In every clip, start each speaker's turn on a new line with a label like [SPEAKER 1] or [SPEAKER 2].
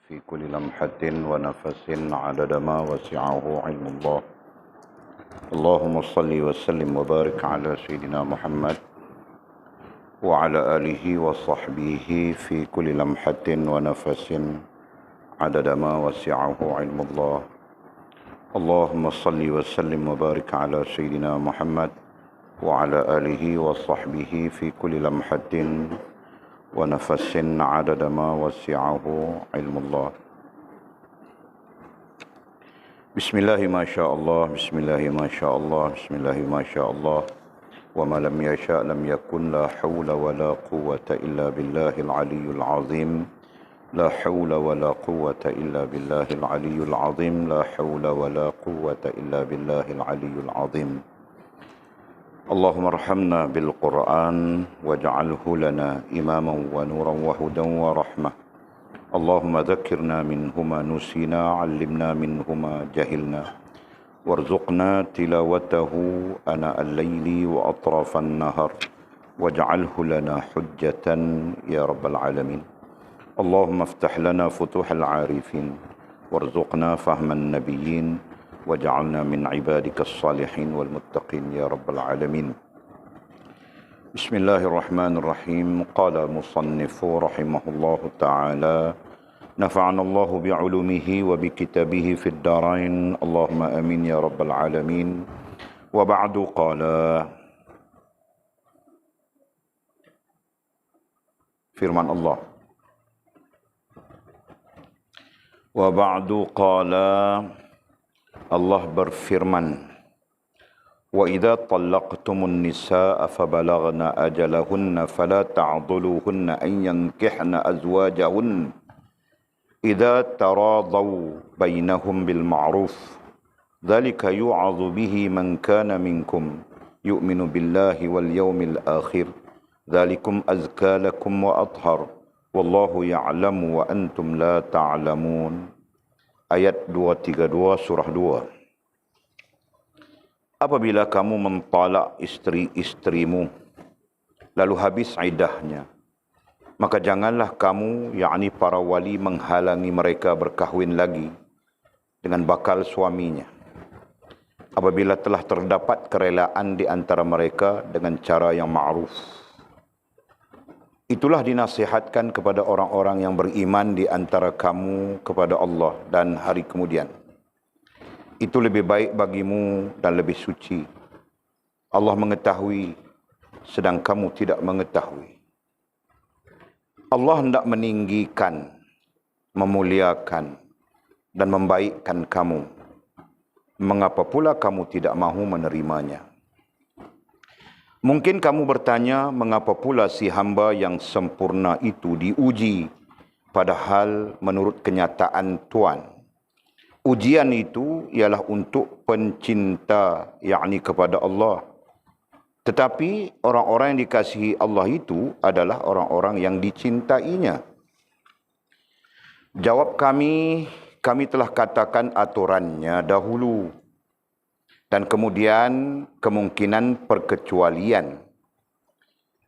[SPEAKER 1] في كل لمحة ونفس عدد ما وسعه علم الله. اللهم صل وسلم وبارك على سيدنا محمد وعلى آله وصحبه في كل لمحة ونفس عدد ما وسعه علم الله. اللهم صل وسلم وبارك على سيدنا محمد وعلى آله وصحبه في كل لمحة ونفس عدد ما وسعه علم الله. بسم الله ما شاء الله، بسم الله ما شاء الله، بسم الله ما شاء الله، وما لم يشاء لم يكن، لا حول ولا قوة إلا بالله العلي العظيم، لا حول ولا قوة إلا بالله العلي العظيم، لا حول ولا قوة إلا بالله العلي العظيم. اللهم ارحمنا بالقرآن واجعله لنا إماما ونورا وهدى ورحمة. اللهم ذكرنا منه ما نسينا، علمنا منه ما جهلنا، وارزقنا تلاوته آناء الليل وأطراف النهار، واجعله لنا حجة يا رب العالمين. اللهم افتح لنا فتوح العارفين، وارزقنا فهم النبيين، واجعلنا من عبادك الصالحين والمتقين يا رب العالمين. بسم الله الرحمن الرحيم. قال المصنف رحمه الله تعالى: نفعنا الله بعلومه وبكتابه في الدارين، اللهم آمين يا رب العالمين. وبعد قال firman Allah. وبعد قال Allah berfirman, وَإِذَا طَلَّقْتُمُ النِّسَاءَ فَبَلَغْنَ أَجَلَهُنَّ فَلَا تَعْضُلُوهُنَّ أَنْ يَنْكِحْنَ أَزْوَاجَهُنَّ إِذَا تَرَاضَوْا بَيْنَهُمْ بِالْمَعْرُوفِ ذَلِكَ يُوعَظُ بِهِ مَنْ كَانَ مِنْكُمْ يُؤْمِنُ بِاللَّهِ وَالْيَوْمِ الْآخِرِ ذَلِكُمْ أَزْكَى لَكُمْ وَأَطْهَرُ وَاللَّهُ يَعْلَمُ وَأَنْتُمْ لَا تَعْلَمُونَ. Ayat 232 surah 2. Apabila kamu mentalak istri-istrimu lalu habis iddahnya, maka janganlah kamu, yakni para wali, menghalangi mereka berkahwin lagi dengan bakal suaminya apabila telah terdapat kerelaan di antara mereka dengan cara yang ma'ruf. Itulah dinasihatkan kepada orang-orang yang beriman di antara kamu kepada Allah dan hari kemudian. Itu lebih baik bagimu dan lebih suci. Allah mengetahui sedang kamu tidak mengetahui. Allah hendak meninggikan, memuliakan dan membaikkan kamu. Mengapa pula kamu tidak mahu menerimanya? Mungkin kamu bertanya, mengapa pula si hamba yang sempurna itu diuji, padahal menurut kenyataan Tuhan, ujian itu ialah untuk pencinta, yakni kepada Allah. Tetapi orang-orang yang dikasihi Allah itu adalah orang-orang yang dicintainya. Jawab kami telah katakan aturannya dahulu. Dan kemudian kemungkinan perkecualian.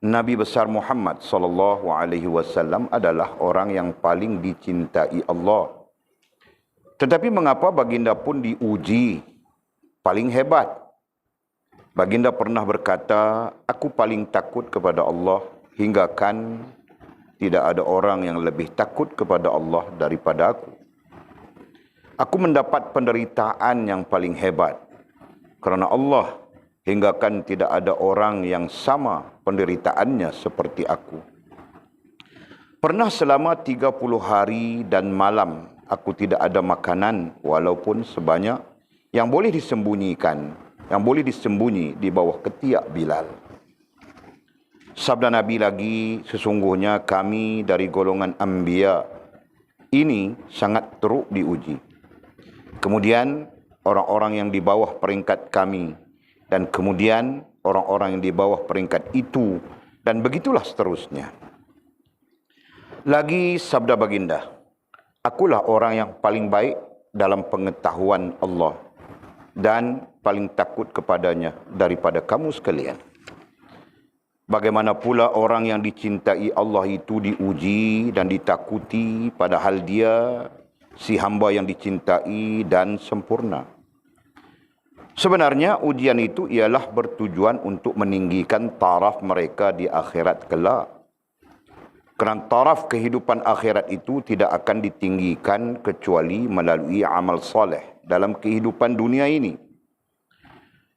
[SPEAKER 1] Nabi besar Muhammad sallallahu alaihi wasallam adalah orang yang paling dicintai Allah. Tetapi mengapa baginda pun diuji paling hebat? Baginda pernah berkata, aku paling takut kepada Allah hingga kan tidak ada orang yang lebih takut kepada Allah daripada aku. Aku mendapat penderitaan yang paling hebat kerana Allah, hingga kan tidak ada orang yang sama penderitaannya seperti aku. Pernah selama 30 hari dan malam aku tidak ada makanan walaupun sebanyak yang boleh disembunyikan, yang boleh disembunyi di bawah ketiak Bilal. Sabda Nabi lagi, sesungguhnya kami dari golongan Anbiya ini sangat teruk diuji. Kemudian orang-orang yang di bawah peringkat kami, dan kemudian orang-orang yang di bawah peringkat itu, dan begitulah seterusnya. Lagi sabda baginda, akulah orang yang paling baik dalam pengetahuan Allah dan paling takut kepadanya daripada kamu sekalian. Bagaimana pula orang yang dicintai Allah itu diuji dan ditakuti padahal dia si hamba yang dicintai dan sempurna. Sebenarnya ujian itu ialah bertujuan untuk meninggikan taraf mereka di akhirat kelak. Kerana taraf kehidupan akhirat itu tidak akan ditinggikan kecuali melalui amal soleh dalam kehidupan dunia ini.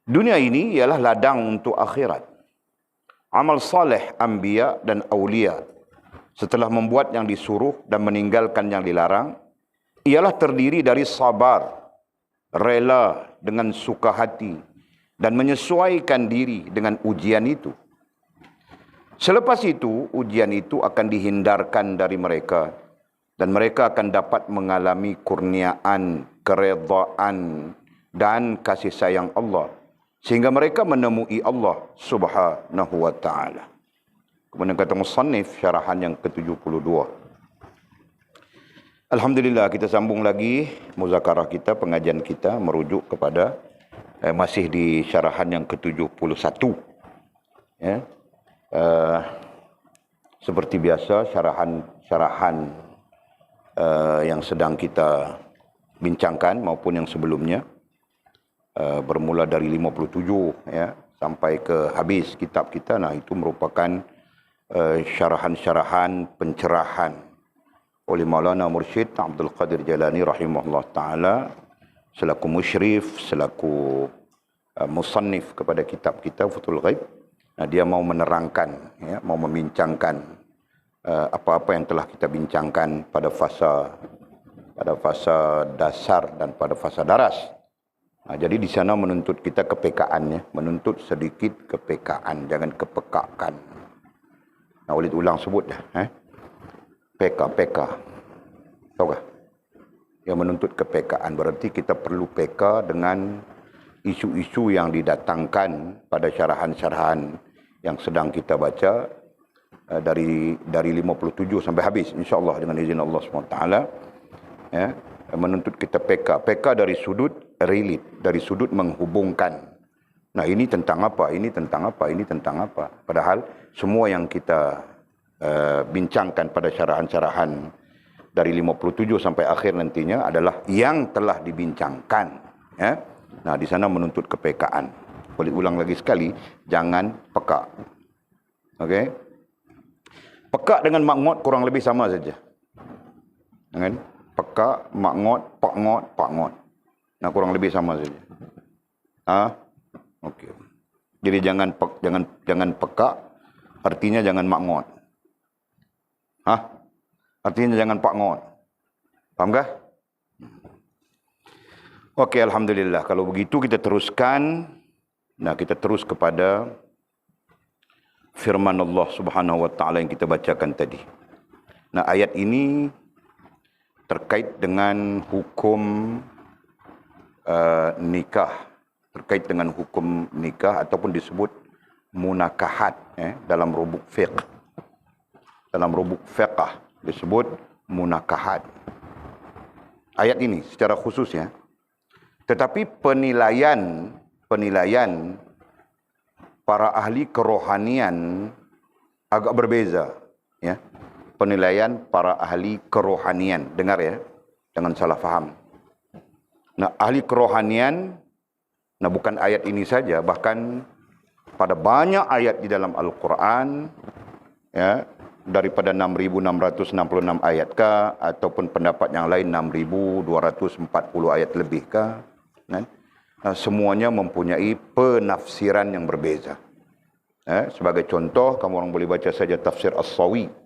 [SPEAKER 1] Dunia ini ialah ladang untuk akhirat. Amal saleh anbiya dan aulia setelah membuat yang disuruh dan meninggalkan yang dilarang ialah terdiri dari sabar, rela dengan suka hati dan menyesuaikan diri dengan ujian itu. Selepas itu, ujian itu akan dihindarkan dari mereka dan mereka akan dapat mengalami kurniaan, keredaan dan kasih sayang Allah. Sehingga mereka menemui Allah subhanahu wa ta'ala. Kemudian kata musannif syarahan yang ke-72. Alhamdulillah, kita sambung lagi muzakarah kita, pengajian kita merujuk kepada masih di syarahan yang ke-71. Ya. Seperti biasa syarahan yang sedang kita bincangkan maupun yang sebelumnya. Bermula dari 57 ya sampai ke habis kitab kita. Nah, itu merupakan syarahan-syarahan pencerahan oleh Maulana Mursyid Abdul Qadir Jalani rahimahullah taala selaku musyrif, selaku musannif kepada kitab kita Fathul Ghaib. Nah, dia mau menerangkan ya, mau membincangkan apa-apa yang telah kita bincangkan pada fasa dasar dan pada fasa daras. Nah, jadi di sana menuntut kita kepekaan, ya, menuntut sedikit kepekaan, jangan kepekaan. Nah, Walid ulang sebut dah, peka. Tahu tak? Yang menuntut kepekaan berarti kita perlu peka dengan isu-isu yang didatangkan pada syarahan-syarahan yang sedang kita baca dari 57 sampai habis, insya-Allah dengan izin Allah SWT. Ya, menuntut kita peka dari sudut relate, dari sudut menghubungkan. Nah, ini tentang apa, ini tentang apa, ini tentang apa. Padahal semua yang kita bincangkan pada syarahan-syarahan dari 57 sampai akhir nantinya adalah yang telah dibincangkan. Ya? Nah, di sana menuntut kepekaan. Boleh ulang lagi sekali, jangan peka. Okey? Peka dengan makngot kurang lebih sama saja. Kan? Peka, makngot, pakngot. Nah, kurang lebih sama saja. Okey. Jadi jangan peka, artinya jangan makngot. Artinya jangan pakngot. Faham kah? Okey, alhamdulillah. Kalau begitu kita teruskan. Nah, kita terus kepada firman Allah Subhanahu wa taala yang kita bacakan tadi. Nah, ayat ini terkait dengan hukum nikah, terkait dengan hukum nikah ataupun disebut munakahat dalam rubuk fiqh. Dalam rubuk fiqh disebut munakahat. Ayat ini secara khusus ya. Tetapi penilaian para ahli kerohanian agak berbeza ya. Penilaian para ahli kerohanian, dengar ya, jangan salah faham. Nah, ahli kerohanian, nah bukan ayat ini saja, bahkan pada banyak ayat di dalam Al-Quran, ya, daripada 6.666 ayat kah, ataupun pendapat yang lain 6.240 ayat lebih kah, kan? Nah, semuanya mempunyai penafsiran yang berbeza. Sebagai contoh, kamu orang boleh baca saja tafsir As-Sawi.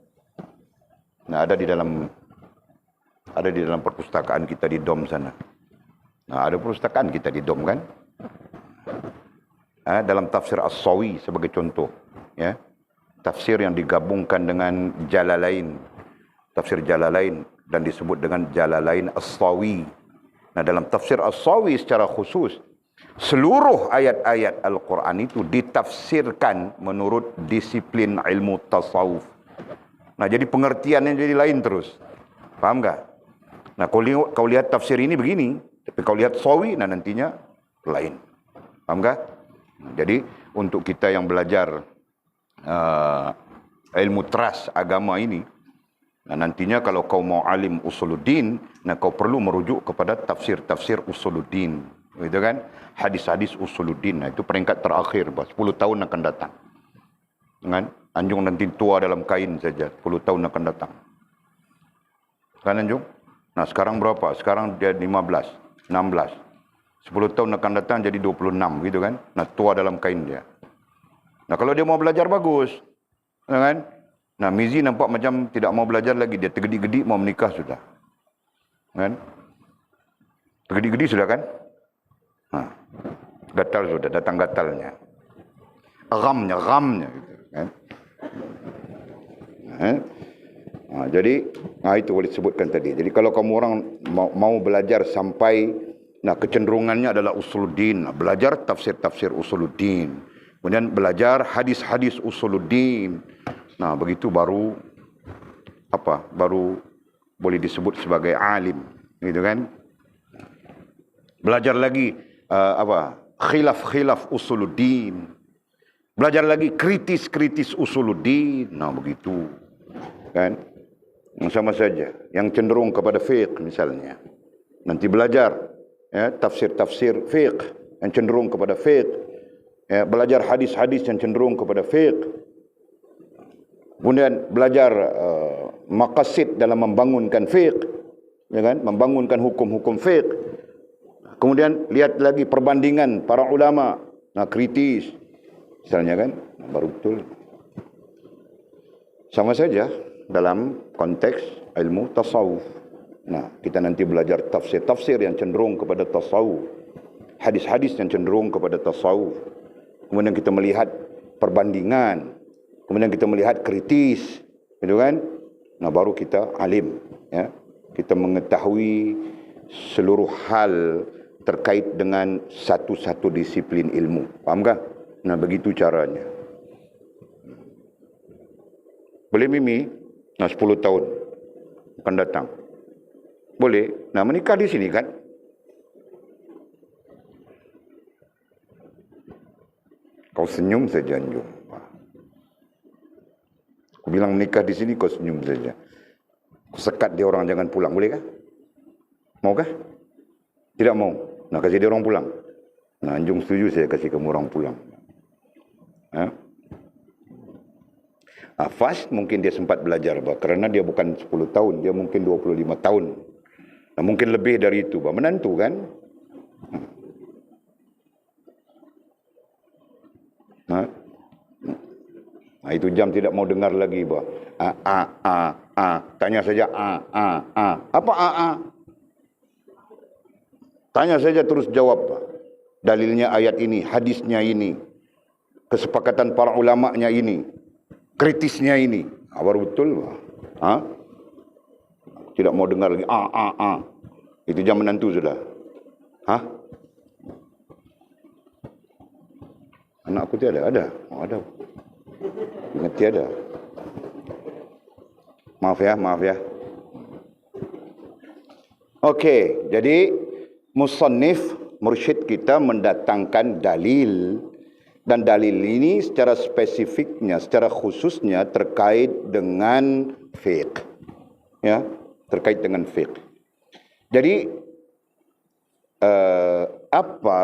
[SPEAKER 1] Nah, ada di dalam perpustakaan kita di Dom sana. Nah, ada perpustakaan kita di Dom kan? Dalam tafsir As-Sawi sebagai contoh, ya. Tafsir yang digabungkan dengan Jalalain. Tafsir Jalalain dan disebut dengan Jalalain As-Sawi. Nah, dalam tafsir As-Sawi secara khusus, seluruh ayat-ayat Al-Quran itu ditafsirkan menurut disiplin ilmu tasawuf. Nah, jadi pengertiannya jadi lain terus. Faham tak? Nah, kau lihat tafsir ini begini, tapi kau lihat Sawi, nah nantinya lain. Faham tak? Jadi, untuk kita yang belajar ilmu teras agama ini. Nantinya kalau kau mau alim usuluddin, kau perlu merujuk kepada tafsir-tafsir usuluddin. Gitu kan? Hadis-hadis usuluddin. Itu peringkat terakhir. 10 tahun akan datang. Kan? Anjung nanti tua dalam kain saja. 10 tahun akan datang. Kan Anjung? Nah sekarang berapa? Sekarang dia 15, 16. 10 tahun akan datang jadi 26. Gitu kan? Nah tua dalam kain dia. Nah kalau dia mau belajar bagus. Kan? Nah, Mizi nampak macam tidak mau belajar lagi. Dia tergedik-gedik mau menikah sudah. Kan? Tergedik-gedik sudah kan? Gatal sudah, datang gatalnya. Ramnya. Gitu, kan? Jadi, itu boleh disebutkan tadi. Jadi kalau kamu orang mau belajar sampai, kecenderungannya adalah usuluddin. Belajar tafsir-tafsir usuluddin. Kemudian belajar hadis-hadis usuluddin. Nah, begitu baru boleh disebut sebagai alim, gitu kan? Belajar lagi khilaf usuluddin. Belajar lagi kritis usuluddin. Nah, begitu. Kan? Sama saja. Yang cenderung kepada fiqh misalnya. Nanti belajar tafsir-tafsir fiqh yang cenderung kepada fiqh. Belajar hadis-hadis yang cenderung kepada fiqh. Kemudian belajar maqasid dalam membangunkan fiqh, ya kan? Membangunkan hukum-hukum fiqh. Kemudian lihat lagi perbandingan para ulama, kritis, misalnya kan, baru betul. Sama saja dalam konteks ilmu tasawuf. Nah, kita nanti belajar tafsir yang cenderung kepada tasawuf, hadis-hadis yang cenderung kepada tasawuf. Kemudian kita melihat perbandingan. Kemudian kita melihat kritis, gitu kan? Nah, baru kita alim, ya. Kita mengetahui seluruh hal terkait dengan satu-satu disiplin ilmu. Faham tak? Nah, begitu caranya. Boleh Mimi? 10 tahun akan datang. Boleh. Nah, menikah di sini kan? Kau senyum saja, Anjung. Aku bilang menikah di sini, kau senyum saja. Aku sekat dia orang jangan pulang. Boleh kah? Mau kah? Tidak mau. Nah, kasih dia orang pulang. Nah, Anjung setuju saya kasih kamu orang pulang. Fast mungkin dia sempat belajar, kerana dia bukan 10 tahun. Dia mungkin 25 tahun. Nah, mungkin lebih dari itu. Menantu kan? Itu jam tidak mau dengar lagi, Tanya saja Apa Tanya saja terus jawab, Dalilnya ayat ini, hadisnya ini, kesepakatan para ulama'nya ini, kritisnya ini. Baru betul, Tidak mau dengar lagi, Itu jam menantu sudah. Anakku tiada, ada. Ada. Ingat tiada. Maaf ya. Okey, jadi musannif mursyid kita mendatangkan dalil, dan dalil ini secara spesifiknya, secara khususnya terkait dengan fiqh. Ya, terkait dengan fiqh. Jadi apa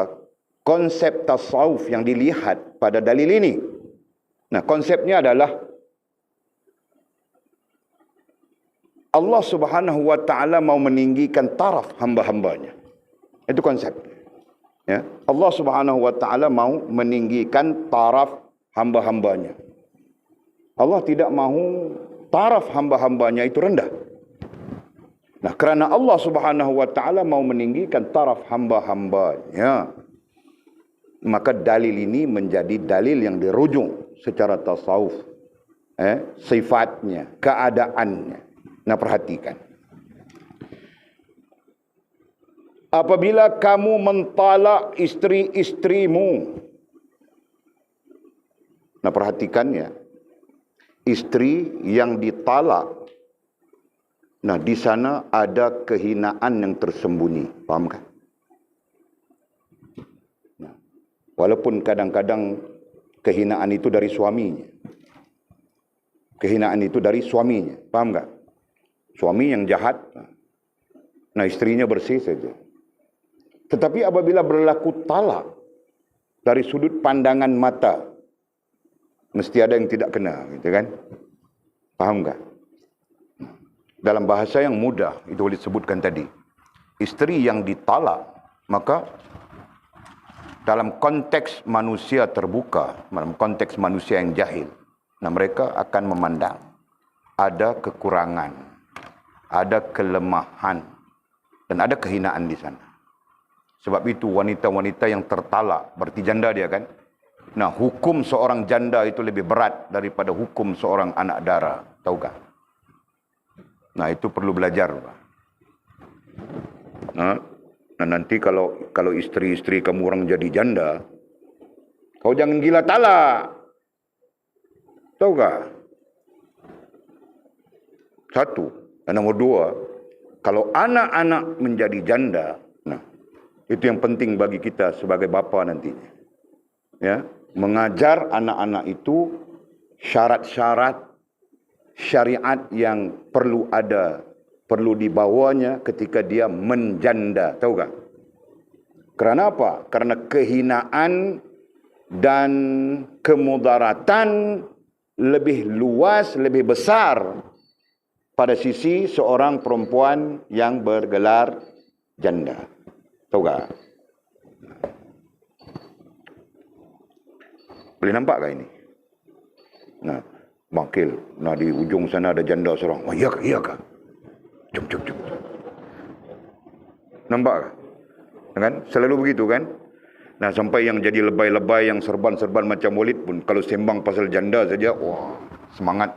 [SPEAKER 1] konsep tasawuf yang dilihat pada dalil ini? Nah, konsepnya adalah Allah Subhanahu wa taala mau meninggikan taraf hamba-hambanya. Itu konsepnya. Ya, Allah Subhanahu wa taala mau meninggikan taraf hamba-hambanya. Allah tidak mahu taraf hamba-hambanya itu rendah. Nah, kerana Allah Subhanahu wa taala mau meninggikan taraf hamba-hambanya, maka dalil ini menjadi dalil yang dirujuk secara tasawuf, sifatnya, keadaannya. Nah, perhatikan. Apabila kamu mentalak istri-istrimu, nah perhatikannya, istri yang ditalak, nah di sana ada kehinaan yang tersembunyi, faham kan? Nah, walaupun kadang-kadang kehinaan itu dari suaminya, kehinaan itu dari suaminya. Paham tak? Suami yang jahat, nah istrinya bersih saja. Tetapi apabila berlaku talak dari sudut pandangan mata, mesti ada yang tidak kena, gitu kan? Paham tak? Dalam bahasa yang mudah, itu boleh disebutkan tadi. Isteri yang ditalak, maka dalam konteks manusia terbuka, dalam konteks manusia yang jahil, nah mereka akan memandang ada kekurangan, ada kelemahan, dan ada kehinaan di sana. Sebab itu wanita-wanita yang tertalak, berarti janda dia kan? Nah, hukum seorang janda itu lebih berat daripada hukum seorang anak dara. Tahukah? Nah, itu perlu belajar. Nah, nanti kalau istri-istri kamu orang jadi janda, kau jangan gila talak. Tahukah? Satu. Dan nomor dua, kalau anak-anak menjadi janda, nah, itu yang penting bagi kita sebagai bapa nantinya. Ya, mengajar anak-anak itu syarat-syarat syariat yang perlu ada, perlu dibawanya ketika dia menjanda. Tahu tak? Kerana apa? Karena kehinaan dan kemudaratan lebih luas, lebih besar pada sisi seorang perempuan yang bergelar janda. Tahu tak? Boleh nampak tak ini? Nah, bangkil. Nah, di ujung sana ada janda seorang. Oh, iya kah? Iya kah? Jom. Nampak tak? Kan? Selalu begitu kan? Nah, sampai yang jadi lebay-lebay, yang serban-serban macam Walid pun, kalau sembang pasal janda saja, wah, semangat.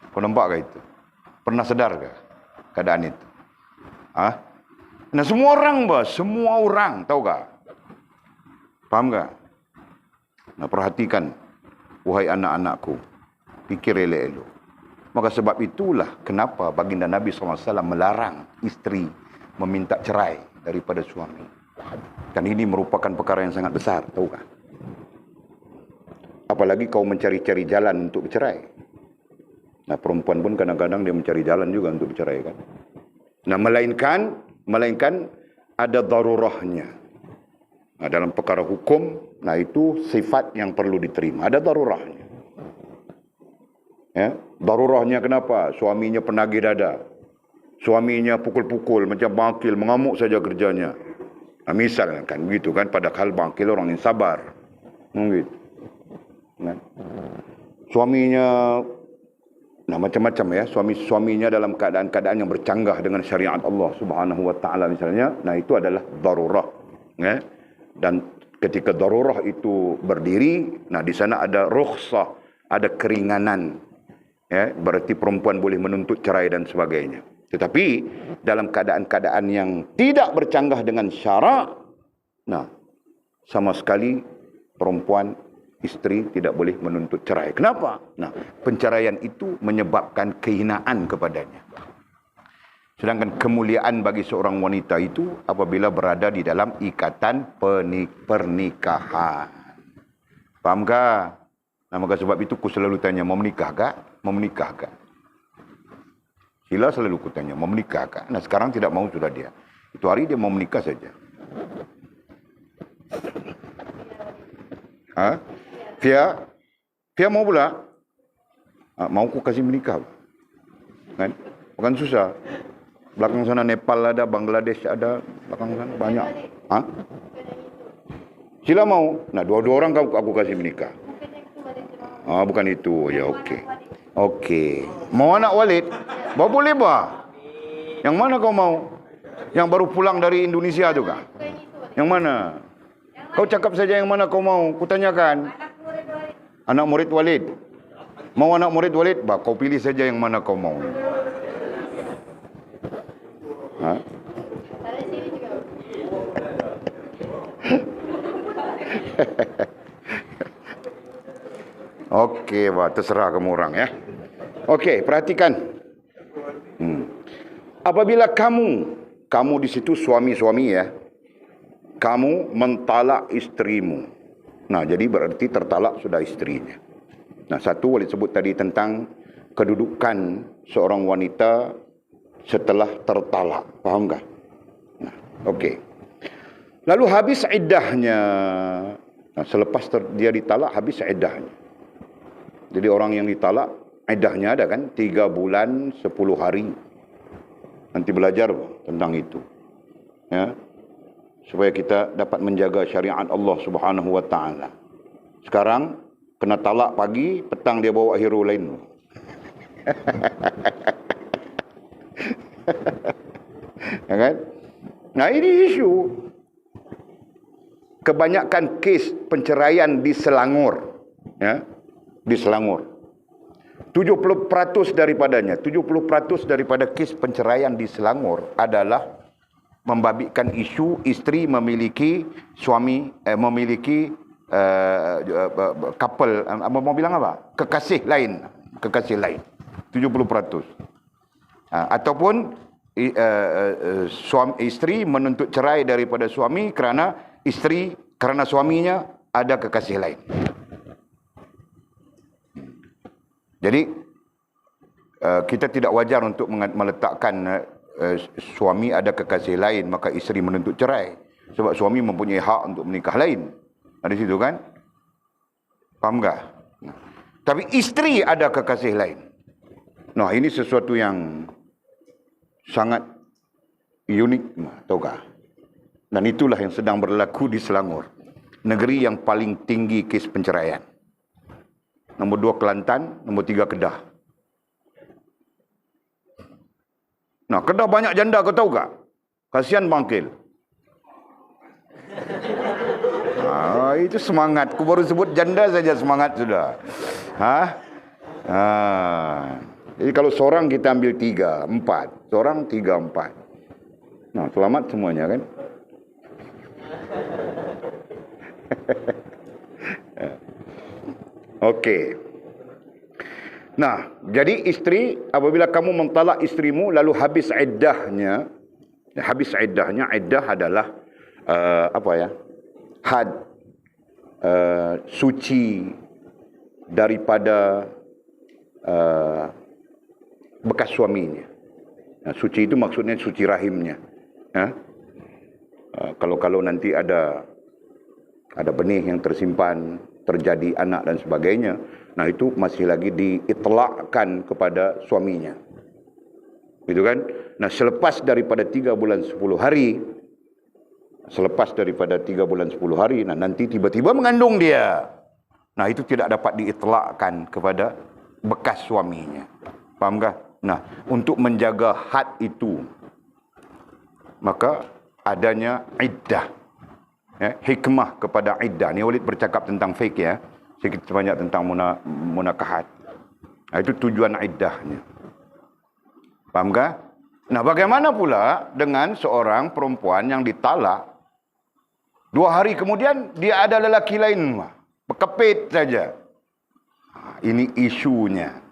[SPEAKER 1] Kau nampak kah itu? Pernah sedar kah keadaan itu? Ah? Nah, semua orang, tahu tak? Paham tak? Nah, perhatikan, wahai anak-anakku, fikir elok-elok. Maka sebab itulah kenapa baginda Nabi SAW melarang isteri meminta cerai daripada suami. Dan ini merupakan perkara yang sangat besar, tahukah? Apalagi kau mencari-cari jalan untuk bercerai. Nah, perempuan pun kadang-kadang dia mencari jalan juga untuk bercerai kan. Nah, melainkan ada darurahnya. Nah, dalam perkara hukum, nah itu sifat yang perlu diterima. Ada darurahnya. Ya, darurahnya kenapa? Suaminya penagih dada. Suaminya pukul-pukul macam bangkil, mengamuk saja kerjanya. Nah, misalnya kan begitu kan, padahal bangkil orang yang sabar. Gitu. Kan? Suaminya nah macam-macam ya, suaminya dalam keadaan-keadaan yang bercanggah dengan syariat Allah Subhanahu wa taala misalnya. Nah, itu adalah darurah. Ya. Dan ketika darurah itu berdiri, nah di sana ada rukhsah, ada keringanan. Ya, berarti perempuan boleh menuntut cerai dan sebagainya. Tetapi dalam keadaan-keadaan yang tidak bercanggah dengan syarak, nah sama sekali perempuan, isteri tidak boleh menuntut cerai. Kenapa? Nah, penceraian itu menyebabkan kehinaan kepadanya. Sedangkan kemuliaan bagi seorang wanita itu apabila berada di dalam ikatan pernikahan. Faham tak? Nah, maka sebab itu aku selalu tanya, mau menikah tak? Mau menikah tak? Sila selalu aku tanya, mau menikah tak? Nah, sekarang tidak mau sudah dia. Itu hari dia mau menikah saja. Ha? Fia mau pula? Mau aku kasih menikah. Kan? Bukan susah. Belakang sana Nepal ada, Bangladesh ada, belakang sana banyak. Ha? Sila mau? Nah, dua-dua orang aku kasih menikah. Bukan itu. Ya, okey. Okey. Mau anak Walid? Boleh bah? Yang mana kau mau? Yang baru pulang dari Indonesia tu kah? Yang mana? Kau cakap saja yang mana kau mau. Kutanyakan. Anak murid Walid. Mau anak murid Walid? Bah, kau pilih saja yang mana kau mau. Ha? Okey, terserah kamu orang ya. Okey, perhatikan. Apabila kamu di situ suami-suami ya, kamu mentalak istrimu. Nah, jadi berarti tertalak sudah istrinya. Nah, satu Walid sebut tadi tentang kedudukan seorang wanita setelah tertalak. Faham tak? Nah, okey. Lalu habis iddahnya. Nah, selepas dia ditalak, habis iddahnya. Jadi orang yang ditalak, iddahnya ada kan? 3 bulan 10 hari. Nanti belajar tentang itu. Ya. Supaya kita dapat menjaga syariat Allah Subhanahu wa taala. Sekarang kena talak pagi, petang dia bawa hero lain. Ya kan? Nah, ini isu. Kebanyakan kes penceraian di Selangor, ya, di Selangor. 70% daripadanya, 70% daripada kes penceraian di Selangor adalah membabitkan isu isteri memiliki suami, memiliki couple, mau bilang apa? Kekasih lain. 70%. Ataupun isteri menuntut cerai daripada suami kerana suaminya ada kekasih lain. Jadi kita tidak wajar untuk meletakkan suami ada kekasih lain maka isteri menuntut cerai, sebab suami mempunyai hak untuk menikah lain. Ada situ kan? Faham tak? Tapi isteri ada kekasih lain. Nah, ini sesuatu yang sangat unik, tahukah? Dan itulah yang sedang berlaku di Selangor, negeri yang paling tinggi kes penceraian. Nombor 2 Kelantan, nombor 3 Kedah. Nah, Kedah banyak janda, kau tahu tak? Kasihan bangkil. Itu semangat. Aku baru sebut janda saja semangat sudah. Jadi kalau seorang kita ambil 3, 4. Seorang 3, 4. Nah, selamat semuanya kan? Okey. Nah, jadi isteri, apabila kamu mentalak isterimu lalu habis iddahnya, iddah adalah had suci daripada bekas suaminya. Nah, suci itu maksudnya suci rahimnya. Kalau nanti ada benih yang tersimpan, terjadi anak dan sebagainya, nah itu masih lagi diitlakkan kepada suaminya. Gitu kan? Nah, selepas daripada 3 bulan 10 hari, nah nanti tiba-tiba mengandung dia. Nah, itu tidak dapat diitlakkan kepada bekas suaminya. Faham tak? Nah, untuk menjaga had itu, maka adanya iddah. Hikmah kepada iddah. Ni Walid bercakap tentang fiqh, ya. Sedikit sebanyak tentang munakahat. Itu tujuan iddahnya. Faham tak? Nah, bagaimana pula dengan seorang perempuan yang ditalak, 2 hari kemudian dia ada lelaki lain, berkepit saja. Ini isunya.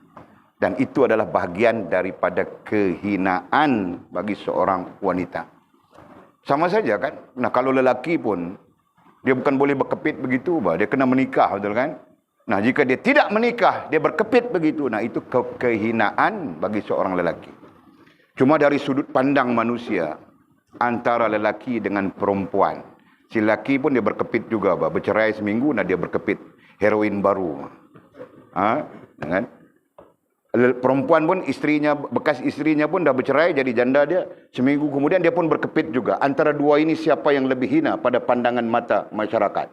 [SPEAKER 1] Dan itu adalah bahagian daripada kehinaan bagi seorang wanita. Sama saja kan? Nah, kalau lelaki pun, dia bukan boleh berkepit begitu, dia kena menikah, betul kan? Nah, jika dia tidak menikah, dia berkepit begitu, nah itu kehinaan bagi seorang lelaki. Cuma dari sudut pandang manusia, antara lelaki dengan perempuan, si lelaki pun dia berkepit juga, bercerai seminggu, nah dia berkepit heroin baru. Kan? Perempuan pun bekas istrinya pun dah bercerai, jadi janda dia. Seminggu kemudian dia pun berkepit juga. Antara dua ini siapa yang lebih hina pada pandangan mata masyarakat?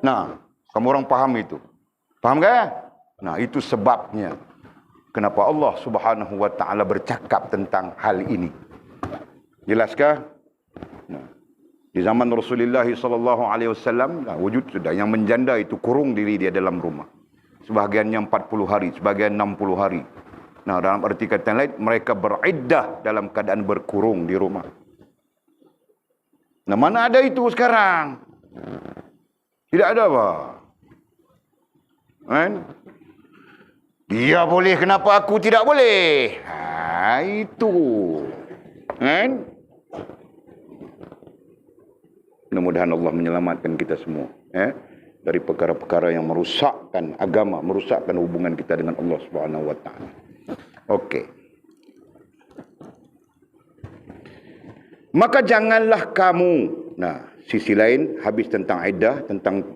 [SPEAKER 1] Nah, kamu orang faham itu? Faham tak? Nah, itu sebabnya kenapa Allah Subhanahu wa taala bercakap tentang hal ini. Jelaskah? Nah, di zaman Rasulullah SAW, wujud sudah yang menjanda itu kurung diri dia dalam rumah. Sebahagiannya 40 hari, sebahagian 60 hari. Nah, dalam arti kata lain, mereka beriddah dalam keadaan berkurung di rumah. Nah, mana ada itu sekarang? Tidak ada, Pak. Kan? Dia boleh, kenapa aku tidak boleh? Itu. Kan? Mudah-mudahan Allah menyelamatkan kita semua. dari perkara-perkara yang merusakkan agama, merusakkan hubungan kita dengan Allah Subhanahu wa taala. Okey. Maka janganlah kamu, nah, sisi lain habis tentang iddah,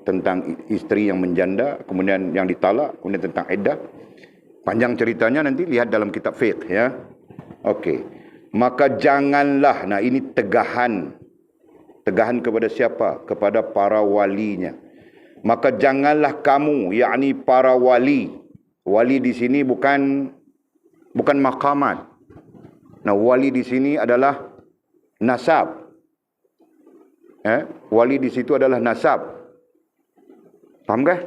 [SPEAKER 1] tentang isteri yang menjanda, kemudian yang ditalak, kemudian tentang iddah. Panjang ceritanya nanti lihat dalam kitab fiqh ya. Okey. Maka janganlah, nah ini tegahan. Tegahan kepada siapa? Kepada para walinya. Maka janganlah kamu, yakni para wali. Wali di sini bukan maqamat. Nah, wali di sini adalah nasab. Wali di situ adalah nasab. Faham kah?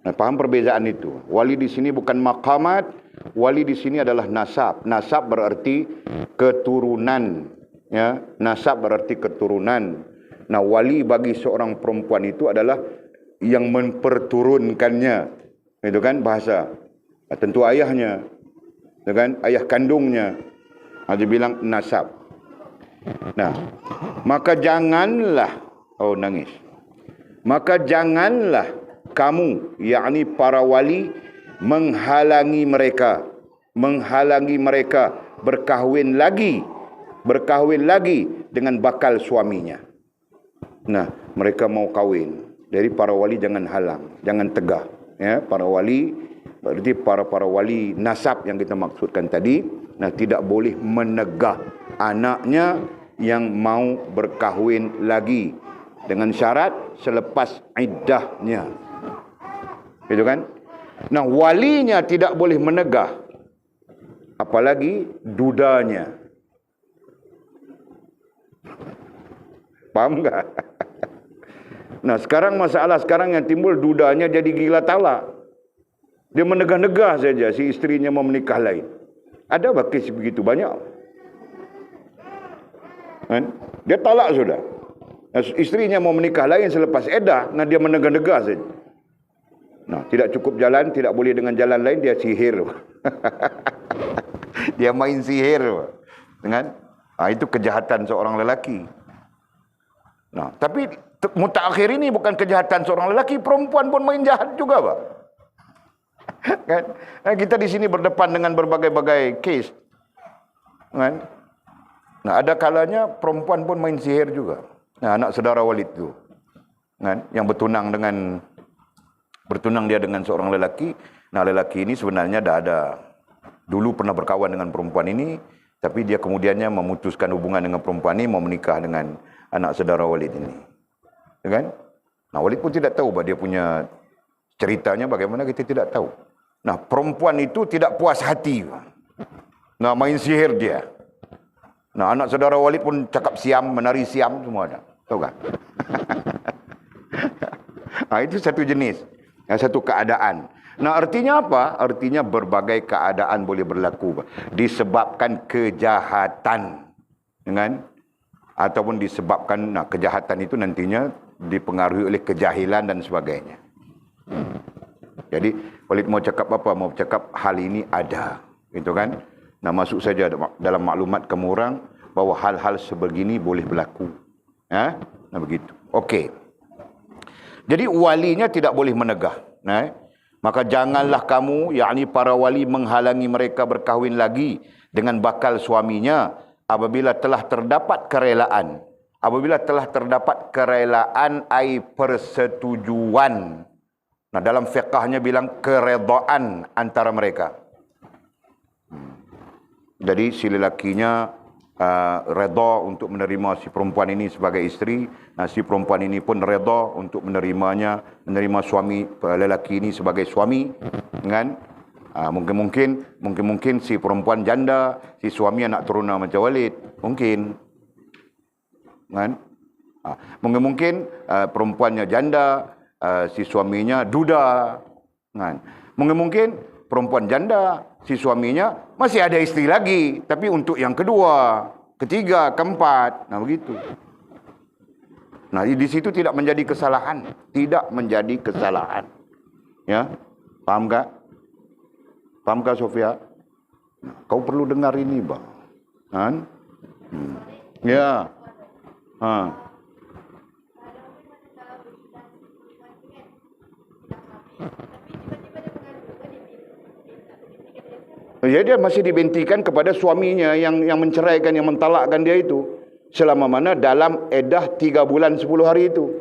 [SPEAKER 1] Nah, faham perbezaan itu. Wali di sini bukan maqamat, wali di sini adalah nasab. Nasab berarti keturunan, ya. Nasab berarti keturunan. Nah, wali bagi seorang perempuan itu adalah yang memperturunkannya. Itu kan bahasa. Tentu ayahnya. Itu kan ayah kandungnya. Dia bilang nasab. Nah, maka janganlah, oh nangis. Maka janganlah kamu, yakni para wali, menghalangi mereka berkahwin lagi dengan bakal suaminya. Nah, mereka mau kahwin, dari para wali jangan halang, jangan tegah, ya. Para wali berarti para wali nasab yang kita maksudkan tadi. Nah, tidak boleh menegah anaknya yang mau berkahwin lagi dengan syarat selepas iddahnya. Itu kan? Nah, walinya tidak boleh menegah, apalagi dudanya. Paham tak? Nah, sekarang masalah yang timbul, dudanya jadi gila talak. Dia menegah-negah saja si istrinya mau menikah lain. Ada kes begitu banyak. Kan? Dia talak sudah. Istrinya mau menikah lain selepas iddah, nah dia menegah-negah saja. Nah, tidak cukup jalan, tidak boleh dengan jalan lain, dia sihir. Dia main sihir. Dengan itu kejahatan seorang lelaki. Nah, tapi mutakhir ini bukan kejahatan seorang lelaki, perempuan pun main jahat juga, Pak. Kan? Nah, kita di sini berdepan dengan berbagai-bagai kes. Kan? Nah, ada kalanya perempuan pun main sihir juga. Nah, anak saudara Walid tu, kan, yang bertunang dia dengan seorang lelaki. Nah, lelaki ini sebenarnya dulu pernah berkawan dengan perempuan ini, tapi dia kemudiannya memutuskan hubungan dengan perempuan ini, mau menikah dengan anak saudara Walid ini. Ya kan? Nah, Walid pun tidak tahu bahawa dia punya ceritanya bagaimana, kita tidak tahu. Nah, perempuan itu tidak puas hati. Nah, main sihir dia. Nah, anak saudara Walid pun cakap siam, menari siam, semua ada. Tahu tak? Nah, itu satu jenis. Satu keadaan. Nah, artinya apa? Artinya berbagai keadaan boleh berlaku. Disebabkan kejahatan. Kan? Ataupun disebabkan, nah, kejahatan itu nantinya dipengaruhi oleh kejahilan dan sebagainya. Jadi, Walid mau cakap apa? Mau cakap hal ini ada. Gitu kan? Nah, masuk saja dalam maklumat kamu orang bahawa hal-hal sebegini boleh berlaku. Nah, begitu. Okey. Jadi walinya tidak boleh menegah. Maka janganlah kamu, yakni para wali, menghalangi mereka berkahwin lagi dengan bakal suaminya apabila telah terdapat kerelaan. Apabila telah terdapat kerelaan, ai persetujuan. Nah, dalam fiqahnya bilang keredaan antara mereka. Jadi si lelakinya reda untuk menerima si perempuan ini sebagai isteri. Nah, si perempuan ini pun reda untuk menerima suami lelaki ini sebagai suami. Kan? Mungkin si perempuan janda, si suami anak turunan macam Walid. Mungkin. Kan? Mungkin perempuannya janda, si suaminya duda. Kan? Mungkin perempuan janda, si suaminya masih ada isteri lagi, tapi untuk yang kedua, ketiga, keempat. Nah, begitu. Nah, di situ tidak menjadi kesalahan. Tidak menjadi kesalahan. Ya, paham tak? Paham tak, Sofia? Nah, kau perlu dengar ini, bang. Kan? Ya. Ya, dia masih dibentikan kepada suaminya yang menceraikan, yang mentalakkan dia itu. Selama mana dalam edah 3 bulan 10 hari itu.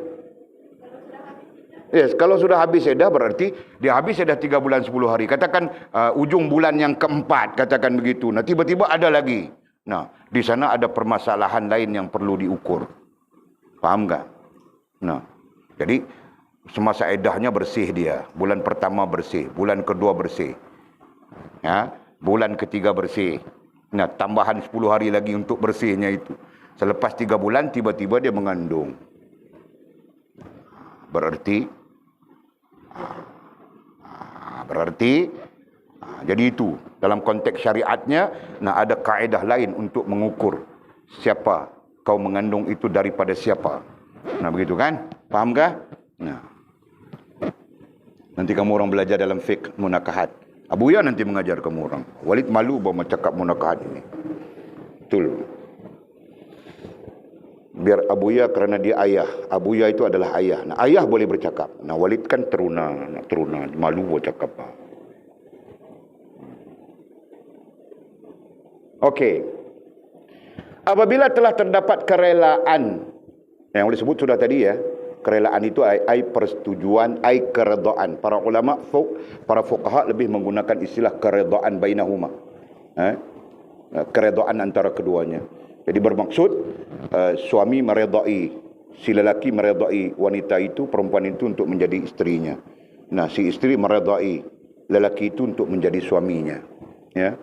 [SPEAKER 1] Yes, kalau sudah habis edah berarti dia habis edah 3 bulan 10 hari. Katakan ujung bulan yang keempat, katakan begitu. Nah, tiba-tiba ada lagi. Nah, di sana ada permasalahan lain yang perlu diukur. Faham tak? Nah, jadi semasa edahnya bersih dia. Bulan pertama bersih, bulan kedua bersih. Ya, bulan ketiga bersih. Nah, tambahan 10 hari lagi untuk bersihnya itu. Selepas 3 bulan tiba-tiba dia mengandung. Berarti jadi itu dalam konteks syariatnya. Nah, ada kaedah lain untuk mengukur siapa kau mengandung itu daripada siapa. Nah, begitu kan? Fahamkah? Nah, nanti kamu orang belajar dalam fiqh munakahat. Abu Ya nanti mengajar kamu orang. Walid malu bawa cakap munakahat ini. Betul. Biar Abu Ya kerana dia ayah. Abu Ya itu adalah ayah. Nah, ayah boleh bercakap. Nah, Walid kan teruna, nak teruna, malu bawa cakap. Okey. Apabila telah terdapat kerelaan, yang boleh sebut sudah tadi ya, kerelaan itu ai persetujuan, ai keredaan. Para ulama, para fuqaha lebih menggunakan istilah keredaan bainahuma. Keredaan antara keduanya. Jadi bermaksud suami meredai, si lelaki meredai wanita itu, perempuan itu untuk menjadi isterinya. Nah, si isteri meredai lelaki itu untuk menjadi suaminya. Ya.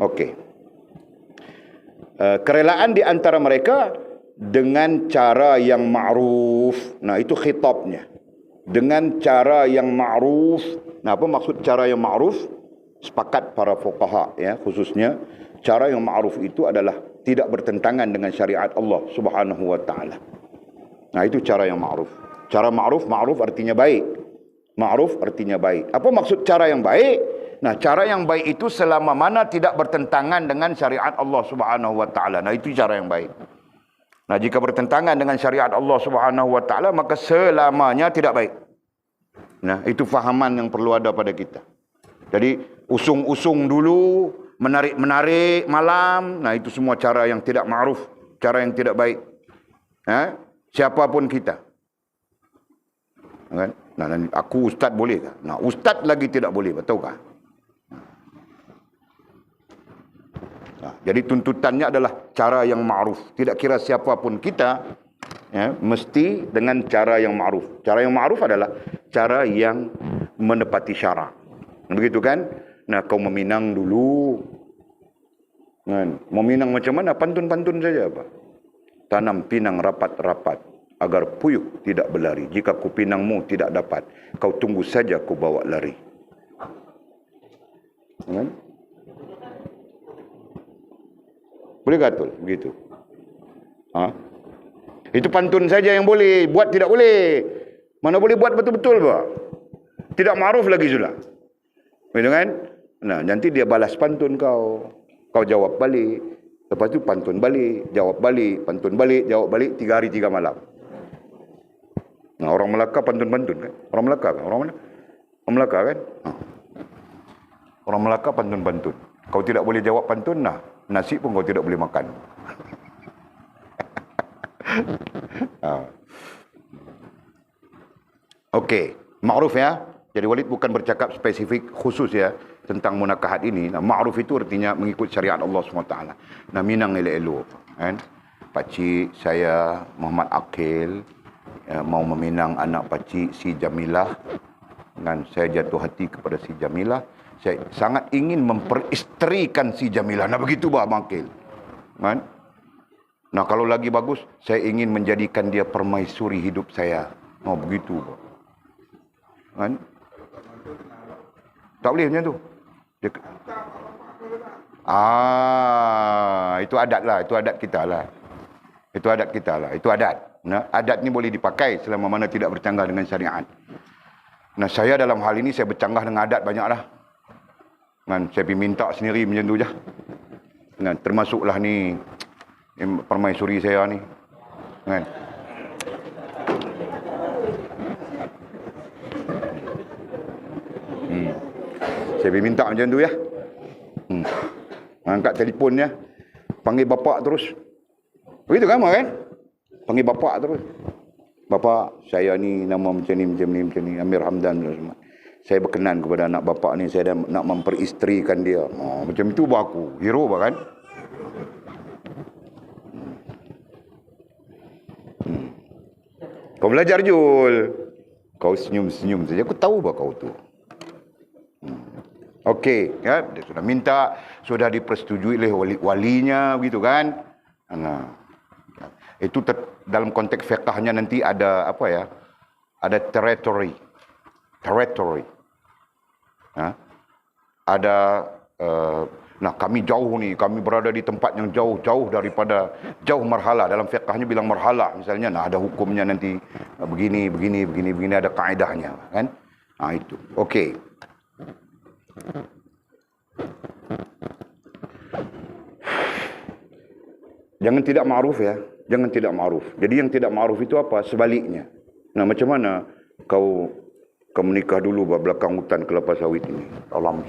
[SPEAKER 1] Okey. Kerelaan di antara mereka dengan cara yang ma'ruf. Nah, itu khitabnya. Dengan cara yang ma'ruf. Nah, apa maksud cara yang ma'ruf? Sepakat para fuqaha ya, khususnya cara yang ma'ruf itu adalah tidak bertentangan dengan syariat Allah Subhanahu wa taala. Nah, itu cara yang ma'ruf. Cara ma'ruf, ma'ruf artinya baik. Ma'ruf artinya baik. Apa maksud cara yang baik? Nah, cara yang baik itu selama mana tidak bertentangan dengan syariat Allah Subhanahu wa taala. Nah, itu cara yang baik. Nah, jika bertentangan dengan syariat Allah Subhanahu wa taala, maka selamanya tidak baik. Nah, itu fahaman yang perlu ada pada kita. Jadi, usung-usung dulu, menarik-menarik malam, nah itu semua cara yang tidak ma'ruf, cara yang tidak baik. Siapapun kita. Kan? Nah, aku ustaz boleh tak? Nah, ustaz lagi tidak boleh, betul tak? Nah, jadi tuntutannya adalah cara yang ma'ruf. Tidak kira siapapun kita, ya, mesti dengan cara yang ma'ruf. Cara yang ma'ruf adalah cara yang menepati syarak. Begitu kan? Nah, kau meminang dulu. Kan? Meminang macam mana? Pantun-pantun saja, Pak. Tanam pinang rapat-rapat agar puyuh tidak berlari. Jika ku pinangmu tidak dapat, kau tunggu saja ku bawa lari. Kan? Boleh gatul begitu? Itu pantun saja yang boleh, buat tidak boleh. Mana boleh buat betul-betul, Pak? Tidak ma'ruf lagi sudah. Begitu kan? Nah, nanti dia balas pantun kau. Kau jawab balik. Lepas itu pantun balik, jawab balik, pantun balik, jawab balik, 3 hari 3 malam. Nah, orang Melaka pantun-pantun kan? Orang Melaka kan? Orang Melaka kan? Orang Melaka pantun-pantun. Kau tidak boleh jawab pantun, nah, nasi pun kau tidak boleh makan. Okey, ma'ruf ya. Jadi Walid bukan bercakap spesifik khusus ya tentang munakahat ini. Nah, ma'ruf itu artinya mengikut syariat Allah SWT. Nah, minang elok-elok. Kan? Pakcik saya Muhammad Akil mau meminang anak pakcik si Jamilah. Dan saya jatuh hati kepada si Jamilah. Saya sangat ingin memperisterikan si Jamilah. Nah, begitu Abang Akil. Kan? Nah, kalau lagi bagus, saya ingin menjadikan dia permaisuri hidup saya. Oh, begitu. Kan? Tak boleh macam tu. Itu adat lah. Itu adat kita lah. Itu adat kita lah. Itu adat. Nah, adat ni boleh dipakai selama mana tidak bercanggah dengan syariat. Nah, saya dalam hal ini saya bercanggah dengan adat banyaklah. Kan, saya pergi minta sendiri macam tu je. Kan, termasuklah ni permaisuri saya ni. Kan. Saya minta macam tu ya. Angkat telefonnya, panggil bapak terus. Begitu kan, kan? Panggil bapak terus. Bapak, saya ni nama macam ni, Amir Hamdan. Saya berkenan kepada anak bapak ni, saya dah nak memperisterikan dia. Macam itu aku, hero kan? Kau belajar Jul. Kau senyum-senyum saja, aku tahu bah kau tu. Okey, ya, dia sudah minta, sudah dipersetujui oleh walinya, begitu kan? Nah, itu dalam konteks fiqahnya nanti ada apa ya? Ada territory. Ada nah kami jauh ni, kami berada di tempat yang jauh daripada marhala. Dalam fiqahnya bilang marhala misalnya, nah ada hukumnya nanti begini ada kaedahnya kan. Itu. Okey. Jangan tidak ma'ruf ya. Jangan tidak ma'ruf. Jadi yang tidak ma'ruf itu apa? Sebaliknya. Nah, macam mana kau menikah dulu belakang hutan kelapa sawit ini? Alam.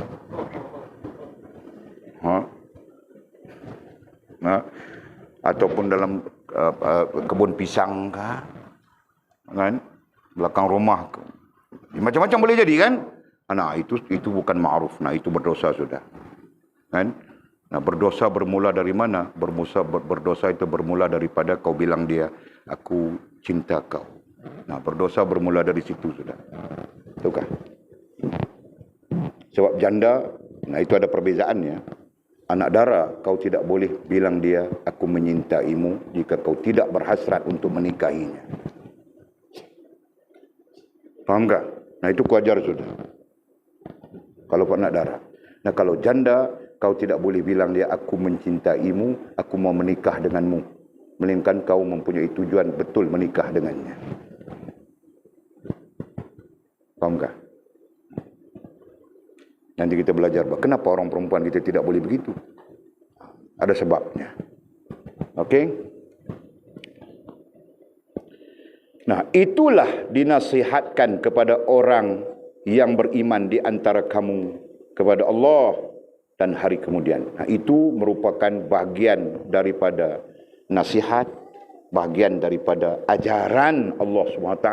[SPEAKER 1] Ataupun dalam kebun pisang kan? Belakang rumah. Macam-macam boleh jadi kan? Nah, itu bukan ma'ruf. Nah, itu berdosa sudah. Kan? Nah, berdosa bermula dari mana? Berdosa itu bermula daripada kau bilang dia, aku cinta kau. Nah, berdosa bermula dari situ sudah. Tukah? Sebab janda, nah itu ada perbezaannya. Anak dara, kau tidak boleh bilang dia, aku menyintaimu jika kau tidak berhasrat untuk menikahinya. Faham tak? Nah, itu kuajar sudah. Kalau anak dara. Nah, kalau janda, kau tidak boleh bilang dia, aku mencintaimu, aku mau menikah denganmu. Melainkan kau mempunyai tujuan betul menikah dengannya. Faham tak? Nanti kita belajar, kenapa orang perempuan kita tidak boleh begitu? Ada sebabnya. Okey? Nah, itulah dinasihatkan kepada orang yang beriman di antara kamu kepada Allah dan hari kemudian. Nah, itu merupakan bahagian daripada nasihat, bahagian daripada ajaran Allah SWT,